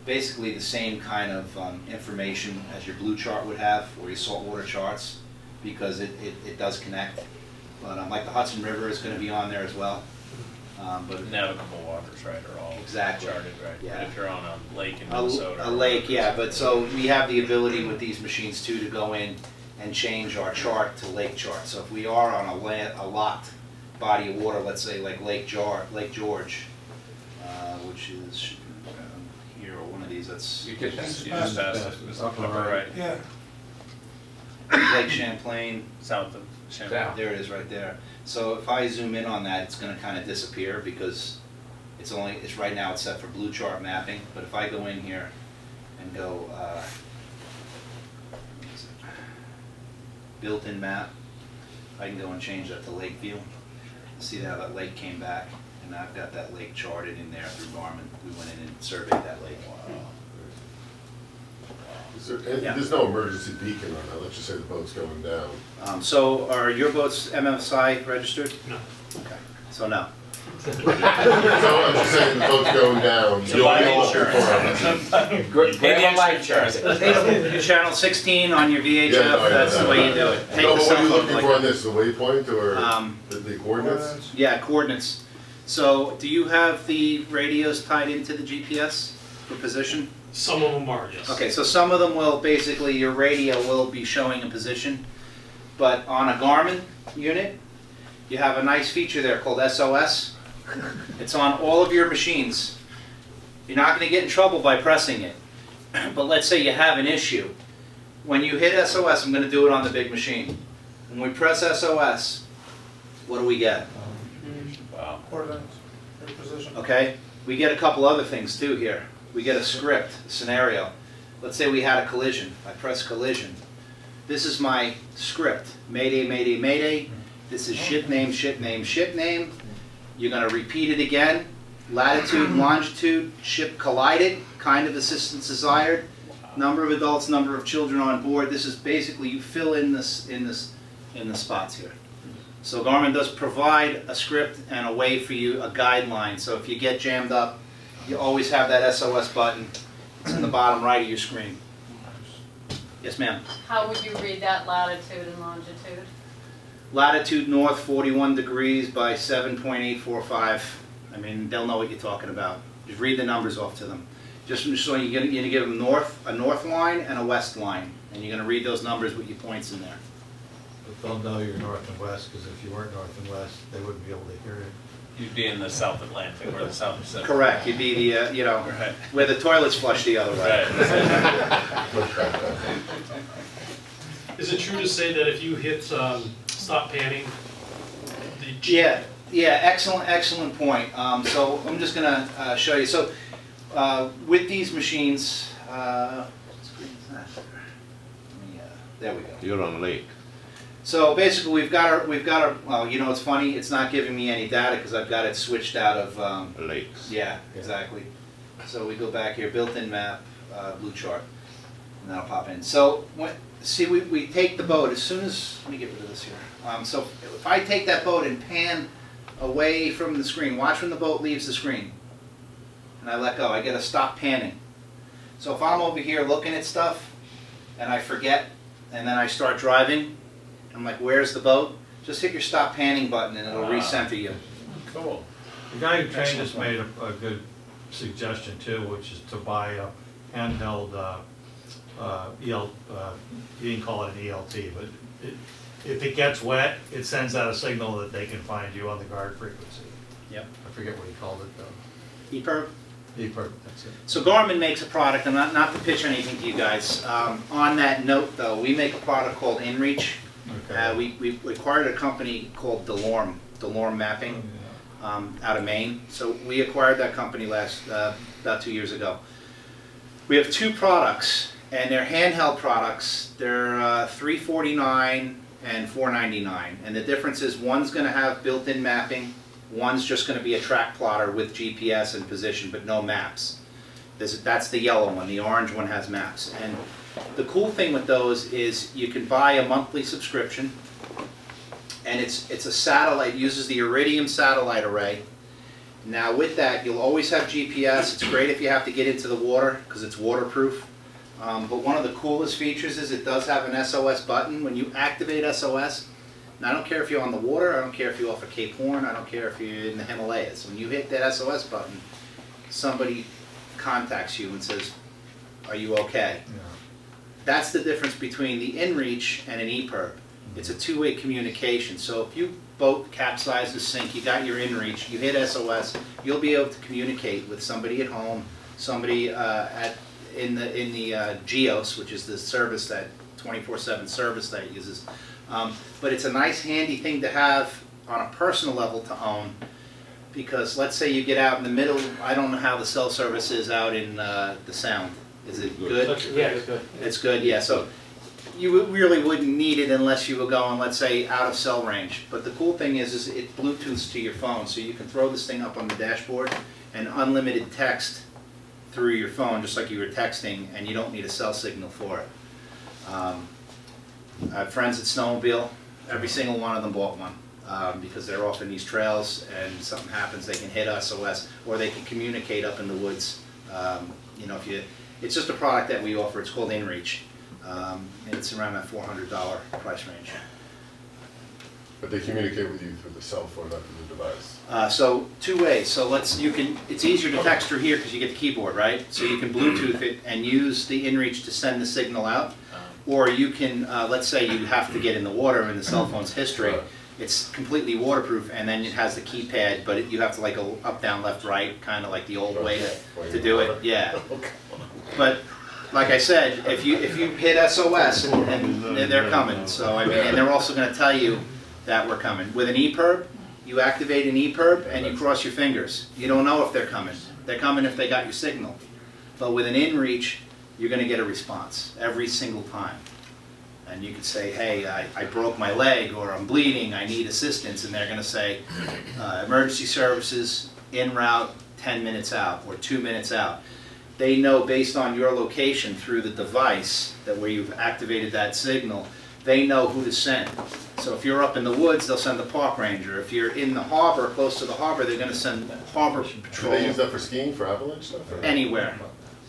basically the same kind of information as your blue chart would have, or your saltwater charts, because it does connect. But like the Hudson River is gonna be on there as well. But Navigable waters, right, are all Exactly. charted, right? Yeah. But if you're on a lake in Minnesota. a lake, yeah, but so we have the ability with these machines too to go in and change our chart to lake chart. So if we are on a locked body of water, let's say like Lake George, which is here, or one of these, that's You get that? You just passed it. It's upper right. Yeah. Lake Champlain. South of Champlain. South. There it is right there. So if I zoom in on that, it's gonna kind of disappear because it's right now it's set for blue chart mapping, but if I go in here and go, built-in map, I can go and change that to lake view. See how that lake came back, and I've got that lake charted in there through Garmin. We went in and surveyed that lake. There's no emergency beacon on that, let's just say the boat's going down. So are your boats MFSI registered? No. Okay, so no. So I'm just saying the boat's going down. So buy the insurance. Grab a life jacket. Channel 16 on your VHF, Yeah, no, that's yeah, the way you do it. Take No, the but what cell are you phone looking like for on that. this, the waypoint or the coordinates? Yeah, coordinates. So do you have the radios tied into the GPS for position? Some of them are, yes. Okay, so some of them will basically, your radio will be showing a position, but on a Garmin unit, you have a nice feature there called SOS, It's on all of your machines. You're not going to get in trouble by pressing it. But let's say you have an issue. When you hit SOS, I'm going to do it on the big machine. When we press SOS, what do we get? Wow. Coordinates, your position. Okay? We get a couple other things too here. We get a script, a scenario. Let's say we had a collision. I press collision. This is my script. Mayday, mayday, mayday. This is ship name, ship name, ship name. You're going to repeat it again. Latitude, longitude, ship collided, kind of assistance desired, number of adults, number of children on board. This is basically, you fill in the spots here. So Garmin does provide a script and a way for you, a guideline. So if you get jammed up, you always have that SOS button. It's in the bottom right of your screen. Yes, ma'am. How would you read that latitude and longitude? Latitude north 41 degrees by 7.845. I mean, they'll know what you're talking about. Just read the numbers off to them. Just so you're going to give them a north line and a west line. And you're going to read those numbers with your points in there. But they'll know you're north and west, because if you weren't north and west, they wouldn't be able to hear it. You'd be in the South Atlantic or the South Pacific. Correct. You'd be the, Right. where the toilets flush the other way. Right. Is it true to say that if you hit stop panning, the Yeah, excellent point. So I'm just going to show you. So with these machines, what screen is that? There we go. You're on lake. So basically, we've got our. Well, you know, it's funny. It's not giving me any data because I've got it switched out of lakes. Yeah, exactly. So we go back here, built-in map, blue chart, and that'll pop in. So see, we take the boat as soon as. Let me get rid of this here. So if I take that boat and pan away from the screen, watch when the boat leaves the screen, and I let go. I get to stop panning. So if I'm over here looking at stuff, and I forget, and then I start driving. I'm like, where's the boat? Just hit your stop panning button and it'll recenter you. Cool. The guy who trained us made a good suggestion too, which is to buy a handheld he didn't call it an ELT, but if it gets wet, it sends out a signal that they can find you on the guard frequency. Yep. I forget what he called it though. EPIRB? EPIRB, that's it. So Garmin makes a product, and not to pitch anything to you guys. On that note though, we make a product called InReach. Okay. We acquired a company called Delorme Mapping out of Maine. So we acquired that company about 2 years ago. We have two products, and they're handheld products. They're $349 and $499, and the difference is one's going to have built-in mapping, one's just going to be a track plotter with GPS and position, but no maps. That's the yellow one. The orange one has maps. And the cool thing with those is you can buy a monthly subscription, and it's a satellite, uses the Iridium satellite array. Now with that, you'll always have GPS. It's great if you have to get into the water because it's waterproof. But one of the coolest features is it does have an SOS button. When you activate SOS, and I don't care if you're on the water, I don't care if you're off of Cape Horn, I don't care if you're in the Himalayas. When you hit that SOS button, somebody contacts you and says, are you okay? Yeah. That's the difference between the InReach and an EPIRB. It's a two-way communication. So if your boat capsizes, sink, you got your InReach, you hit SOS, you'll be able to communicate with somebody at home, somebody in the GEOS, which is the service, that 24/7 service that it uses. But it's a nice handy thing to have on a personal level to own, because let's say you get out in the middle, I don't know how the cell service is out in the Sound. Is it good? Yeah, it's good. It's good, yeah. So you really wouldn't need it unless you were going, let's say, out of cell range. But the cool thing is it Bluetooths to your phone, so you can throw this thing up on the dashboard and unlimited text through your phone, just like you were texting, and you don't need a cell signal for it. I have friends at Snowmobile. Every single one of them bought one because they're off in these trails, and something happens, they can hit SOS, or they can communicate up in the woods. You know, it's just a product that we offer. It's called InReach, and it's around that $400 price range. But they communicate with you through the cell phone, not through the device. So two ways. So it's easier to text through here because you get the keyboard, right? So you can Bluetooth it and use the InReach to send the signal out, or you can, let's say you have to get in the water in the cell phone's history, It's completely waterproof, and then it has the keypad, but you have to like go up, down, left, right, kind of like the old way to do it. Yeah. But like I said, if you hit SOS, and they're coming. So I mean, and they're also going to tell you that we're coming. With an EPIRB, you activate an EPIRB and you cross your fingers. You don't know if they're coming. They're coming if they got your signal. But with an inReach, you're going to get a response every single time. And you could say, hey, I broke my leg, or I'm bleeding, I need assistance, and they're going to say, emergency services, en route, 10 minutes out, or 2 minutes out. They know based on your location through the device, that where you've activated that signal, they know who to send. So if you're up in the woods, they'll send the park ranger. If you're in the harbor, close to the harbor, they're going to send harbor Do patrol. they use that for skiing, for avalanche stuff? or- Anywhere.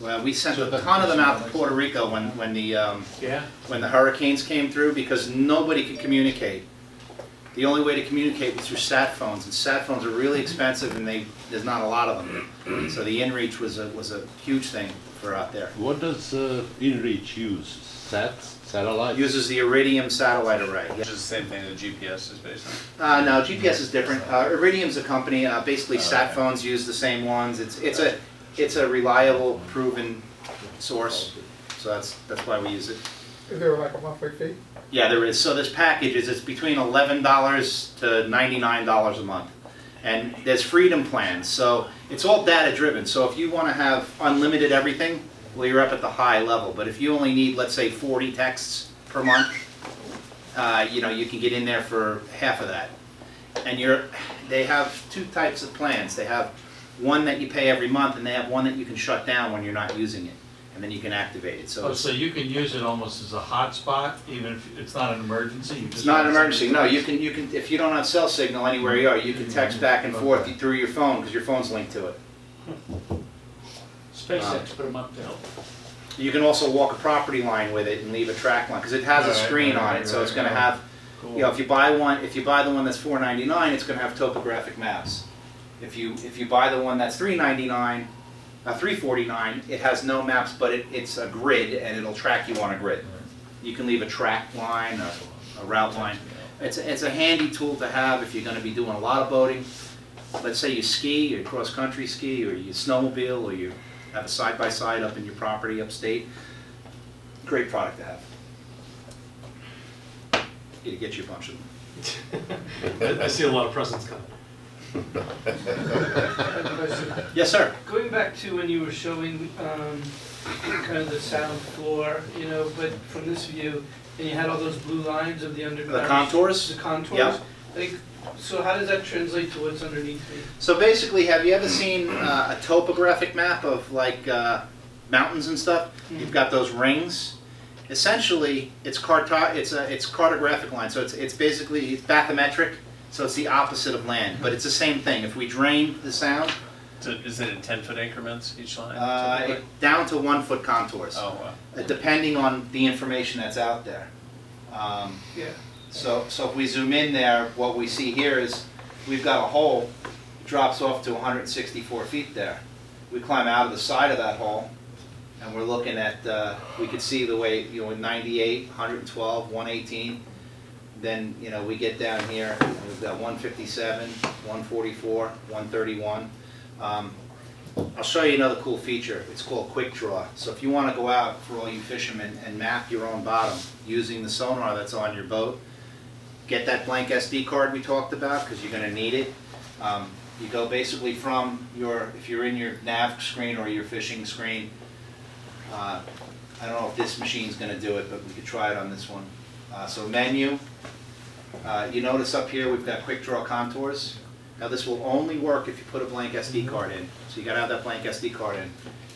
Well, we sent a ton of them out to Puerto Rico when the hurricanes came through, because nobody could communicate. The only way to communicate was through sat phones, and sat phones are really expensive, and there's not a lot of them. So the inReach was a huge thing for out there. What does inReach use? Satellite? Uses the Iridium satellite array. Which is the same thing that GPS is based on. No, GPS is different. Iridium's a company. Basically, sat phones use the same ones. It's a reliable, proven source. So that's why we use it. Is there like a monthly fee? Yeah, there is. So this package it's between $11 to $99 a month. And there's freedom plans. So it's all data driven. So if you want to have unlimited everything, well, you're up at the high level. But if you only need, let's say, 40 texts per month, you can get in there for half of that. And they have two types of plans. They have one that you pay every month, and they have one that you can shut down when you're not using it, and then you can activate it. So So you can use it almost as a hotspot, even if it's not an emergency? You it's just not an have emergency. No, somebody- you can if you don't have cell signal anywhere you are, you can text back and forth through your phone, because your phone's linked to it. SpaceX put them up there. You can also walk a property line with it and leave a track line, because it has a Right, screen right, on right, it, so it's right, going to right. have, if you buy the one that's $4.99, it's going to have topographic maps. If you buy the one that's $3.99, $3.49, it has no maps, but it's a grid, and it'll track you on a grid. You can leave a track line, a route line. It's a handy tool to have if you're going to be doing a lot of boating. Let's say you ski, or cross-country ski, or you snowmobile, or you have a side-by-side up in your property upstate. Great product to have. You get you a bunch of them. I see a lot of presents coming. Yes, sir. Going back to when you were showing kind of the sound floor, but from this view, and you had all those blue lines of the underground. The contours? The contours? Yeah. So how does that translate to what's underneath me? So basically, have you ever seen a topographic map of mountains and stuff? You've got those rings. Essentially, it's cartographic line. So it's basically bathymetric. So it's the opposite of land, but it's the same thing. If we drain the sound, So is it in 10-foot increments each line? down to 1 foot contours, Oh, wow. depending on the information that's out there. Yeah. So if we zoom in there, what we see here is we've got a hole, drops off to 164 feet there. We climb out of the side of that hole, and we're looking at, we could see the way, 98, 112, 118. Then, we get down here, and we've got 157, 144, 131. I'll show you another cool feature. It's called Quickdraw. So if you want to go out, for all you fishermen, and map your own bottom using the sonar that's on your boat, get that blank SD card we talked about, because you're going to need it. You go basically from if you're in your nav screen or your fishing screen, I don't know if this machine's going to do it, but we could try it on this one. So menu, you notice up here we've got Quickdraw contours. Now this will only work if you put a blank SD card in. So you got to have that blank SD card in.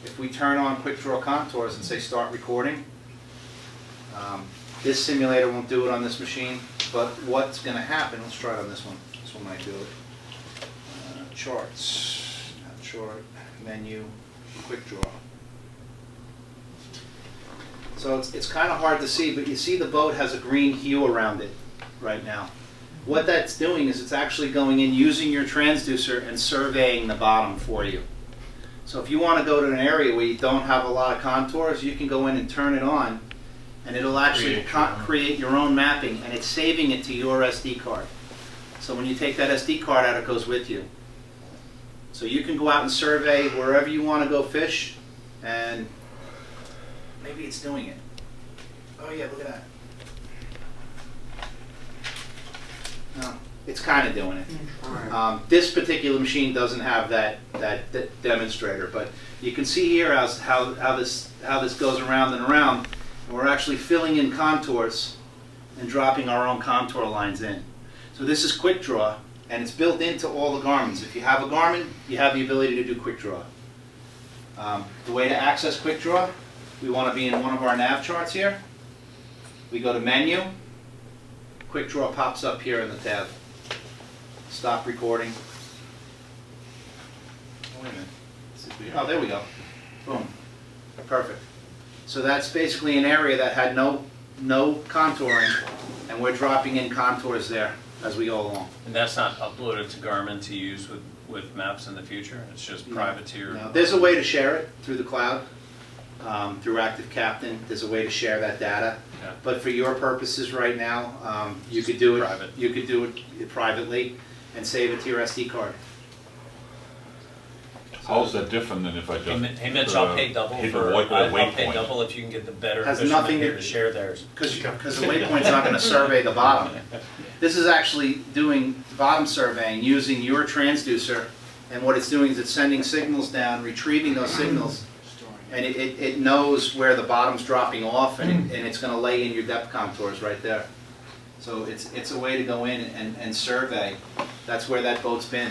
If we turn on Quickdraw contours and say start recording, this simulator won't do it on this machine, but what's going to happen, let's try it on this one. This one might do it. Charts, not chart, menu, Quickdraw. So it's kind of hard to see, but you see the boat has a green hue around it right now. What that's doing is it's actually going in using your transducer and surveying the bottom for you. So if you want to go to an area where you don't have a lot of contours, you can go in and turn it on, and it'll actually create your own mapping, and it's saving it to your SD card. So when you take that SD card out, it goes with you. So you can go out and survey wherever you want to go fish, and maybe it's doing it. Oh yeah, look at that. No, it's kind of doing it. This particular machine doesn't have that demonstrator, but you can see here how this goes around and around. And we're actually filling in contours and dropping our own contour lines in. So this is Quickdraw, and it's built into all the Garmins. If you have a Garmin, you have the ability to do Quickdraw. The way to access Quickdraw, we want to be in one of our nav charts here. We go to Menu. Quickdraw pops up here in the tab. Stop recording. Oh, wait a minute. Oh, there we go. Boom. Perfect. So that's basically an area that had no contouring, and we're dropping in contours there as we go along. And that's not uploaded to Garmin to use with maps in the future? It's just private to your... No. There's a way to share it through the cloud, through Active Captain. There's a way to share that data. Yeah. But for your purposes right now, you could do it. Private. You could do it privately and save it to your SD card. How is that different than if I just... Hey Mitch, I'll pay double hit for, a I'll pay waypoint? double if you can get the better Has fishermen nothing here to- to share theirs. Because the waypoint's not going to survey the bottom. This is actually doing bottom surveying using your transducer, and what it's doing is it's sending signals down, retrieving those signals, and it knows where the bottom's dropping off, and it's going to lay in your depth contours right there. So it's a way to go in and survey. That's where that boat's been.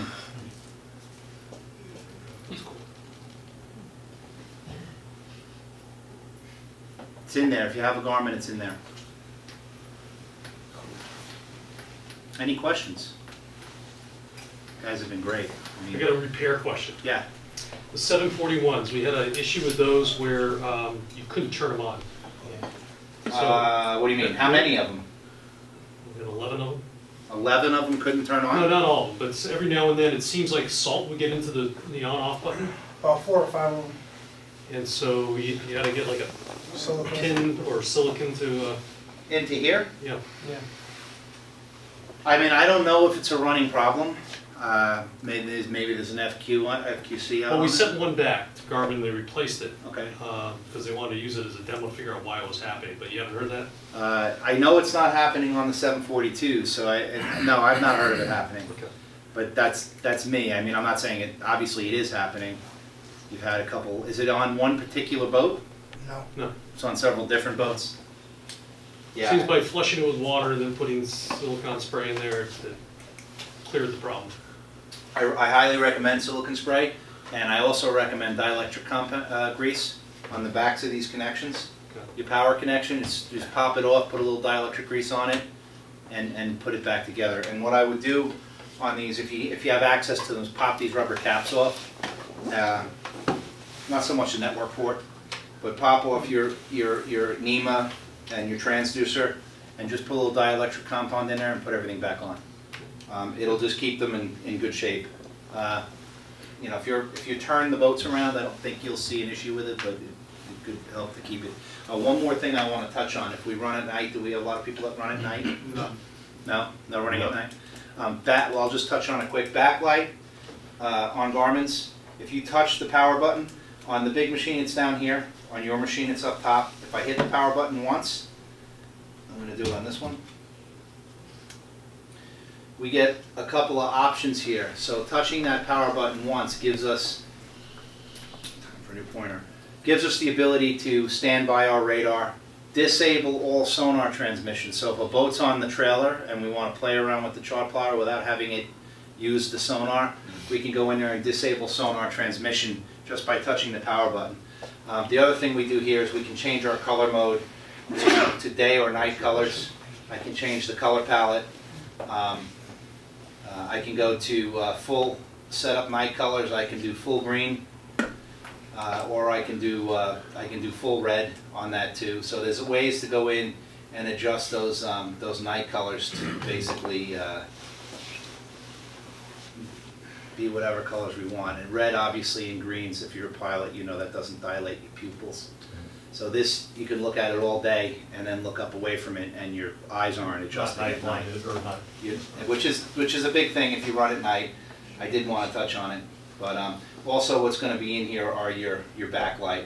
It's in there. If you have a Garmin, it's in there. Any questions? You guys have been great. I got a repair question. Yeah. The 741s, we had an issue with those where you couldn't turn them on. What do you mean? How many of them? We had 11 of them. 11 of them couldn't turn on? No, not all of them, but every now and then it seems like salt would get into the on-off button. About 4 or 5 of them. And so you had to get like a Silicone. pin or silicon to, Into here? yeah. Yeah. I mean, I don't know if it's a running problem. Maybe there's an FQC out Well, on we it. sent one back to Garmin, they replaced it. Okay. Because they wanted to use it as a demo to figure out why it was happening, but you haven't heard that? I know it's not happening on the 742, so no, I've not heard of it happening. Okay. But that's me. I mean, I'm not saying it. Obviously, it is happening. You've had a couple. Is it on one particular boat? No. No. It's on several different boats. Yeah. Seems by flushing it with water and then putting silicone spray in there, it cleared the problem. I highly recommend silicone spray, and I also recommend dielectric grease on the backs of these connections. Okay. Your power connection, just pop it off, put a little dielectric grease on it, and put it back together. And what I would do on these, if you have access to them, is pop these rubber caps off. Not so much the network port, but pop off your NEMA and your transducer, and just put a little dielectric compound in there and put everything back on. It'll just keep them in good shape. You know, if you turn the boats around, I don't think you'll see an issue with it, but it could help to keep it. One more thing I want to touch on: if we run at night, do we have a lot of people that run at night? No, no running at night. Well, I'll just touch on a quick backlight on Garmin's. If you touch the power button on the big machine, it's down here. On your machine, it's up top. If I hit the power button once, I'm going to do it on this one. We get a couple of options here. So touching that power button once gives us, time for a new pointer, gives us the ability to stand by our radar, disable all sonar transmissions. So if a boat's on the trailer and we want to play around with the chart plotter without having it use the sonar, we can go in there and disable sonar transmission just by touching the power button. The other thing we do here is we can change our color mode to day or night colors. I can change the color palette. I can go to full setup night colors. I can do full green, or I can do full red on that too. So there's ways to go in and adjust those night colors to basically be whatever colors we want. And red, obviously, and greens, if you're a pilot, you know that doesn't dilate your pupils. So this, you can look at it all day and then look up away from it, and your eyes aren't adjusting Not at night. night-blinded or not. Which is a big thing if you run at night. I did want to touch on it, but also what's going to be in here are your backlight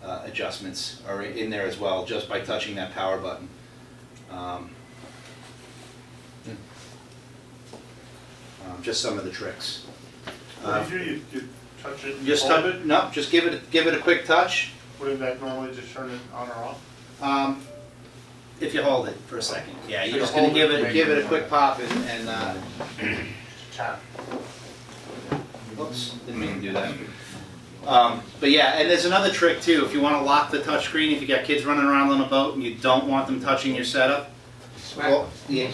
adjustments are in there as well, just by touching that power button. Just some of the tricks. What do you do? You touch it? Just hold touch it? No, just give it a quick touch. Wouldn't that normally just turn it on or off? If you hold it for a second. Yeah, So you're you just gonna hold give it, it make give it it a quick pop and Tap. oops, didn't mean to do that. But yeah, and there's another trick too. If you want to lock the touchscreen, if you got kids running around on a boat and you don't want them touching your setup, well, yeah,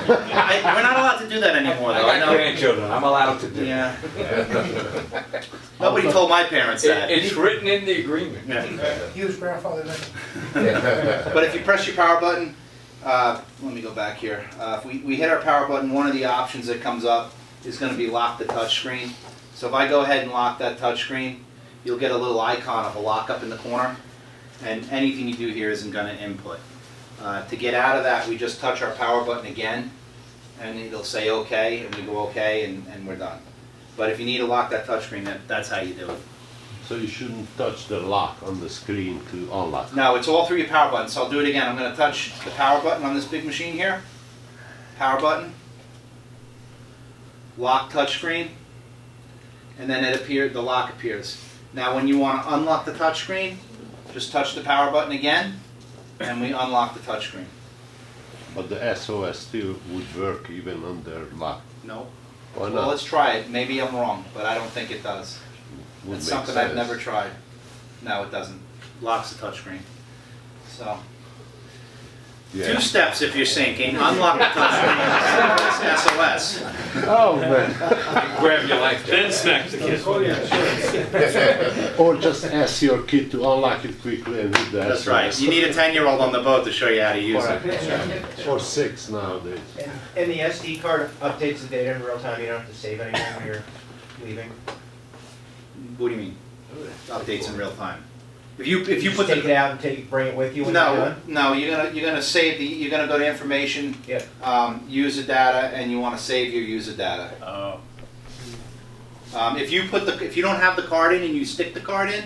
we're not allowed to do that anymore, though. I got know. grandchildren, I'm allowed to do Yeah. that. Nobody told my parents that. It's written in the agreement. He was grandfather then. But if you press your power button, let me go back here. If we hit our power button, one of the options that comes up is going to be lock the touch screen. So if I go ahead and lock that touch screen, you'll get a little icon of a lock up in the corner, and anything you do here isn't going to input. To get out of that, we just touch our power button again, and it'll say OK, and we go OK, and we're done. But if you need to lock that touch screen, that's how you do it. So you shouldn't touch the lock on the screen to unlock. No, it's all through your power button. So I'll do it again. I'm going to touch the power button on this big machine here. Power button. Lock touch screen. And then the lock appears. Now when you want to unlock the touch screen, just touch the power button again, and we unlock the touch screen. But the SOS still would work even under lock. No. Why Well, not? let's try it. Maybe I'm wrong, but I don't think it does. Would It's make something I've sense. never tried. No, it doesn't. Locks the touch screen. So. Yeah. 2 steps if you're sinking. Unlock the touch screen. SOS. Oh man. Grab your life Then smack the kid. Or just ask your kid to unlock it quickly and hit the That's SOS. right. You need a 10-year-old on the boat to show you how to use it. Or 6 nowadays. And the SD card updates the data in real time, you don't have to save anything when you're leaving? What do you mean? Updates in real time. If you Just put take the it out and bring it with you when you're done? no, you're gonna save you're gonna go to information, user data, and you want to save your user data. Oh. If you don't have the card in and you stick the card in,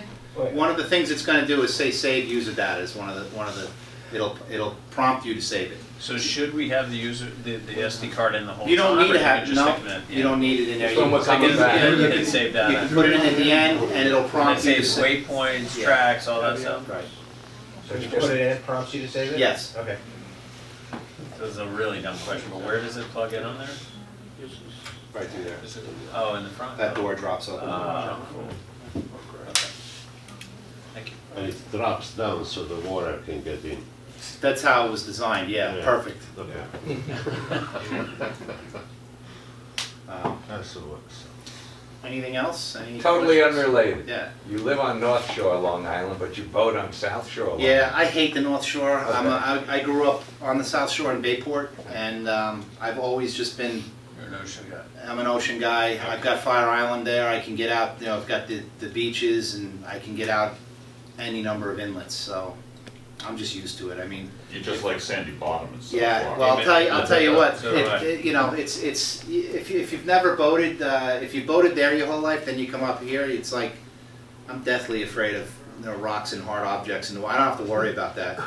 one of the things it's going to do is say save user data is one of the it'll prompt you to save it. So should we have the SD card in the whole time? You don't need or to you have can just no. stick it in? You don't need it in there. Just when we're coming back. You Hit save data. You can put it in at the end, and it'll And prompt it you to saves save. waypoints, tracks, all that stuff? Right. So you put it in, it prompts you to save it? Yes. Okay. This is a really dumb question, but where does it plug in on there? Right through there. Is it, oh, in the front? That door drops open. Oh, cool. Okay. Thank you. And it drops down so the water can get in. That's how it was designed. Yeah. Perfect. Okay. SOS. Anything else? Any Totally questions? unrelated. Yeah. You live on North Shore, Long Island, but you boat on South Shore, Long Yeah, Island. I hate the North Shore. Okay. I grew up on the South Shore in Bayport, and I've always just been. You're an ocean guy. I'm an ocean guy. I've got Fire Island there. I can get out. You know, I've got the beaches, and I can get out any number of inlets. So I'm just used to it. I mean. You just like sandy bottom and stuff. Yeah. Well, I'll tell you what. So do I. You know, it's if you've never boated, if you boated there your whole life, then you come up here. It's like I'm deathly afraid of rocks and hard objects, and I don't have to worry about that.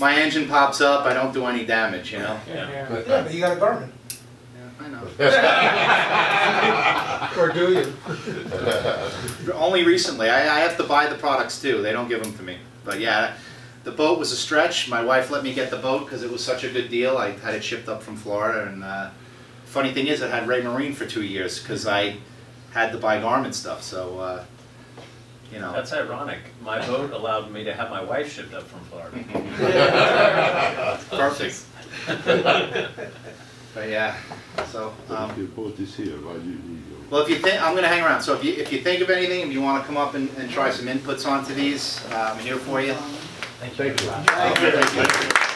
My engine pops up. I don't do any damage. You know. Yeah. Yeah, but you got a Garmin. I know. Or do you? Only recently. I have to buy the products too. They don't give them to me. But yeah, the boat was a stretch. My wife let me get the boat because it was such a good deal. I had it shipped up from Florida. And funny thing is, I had Ray Marine for 2 years because I had to buy Garmin stuff. So, you know. That's ironic. My boat allowed me to have my wife shipped up from Florida. Perfect. But yeah, so. If your boat is here, why do you need your... Well, if you think, I'm going to hang around. So if you think of anything, if you want to come up and try some inputs onto these, I'm here for you. Thank you. Thank you.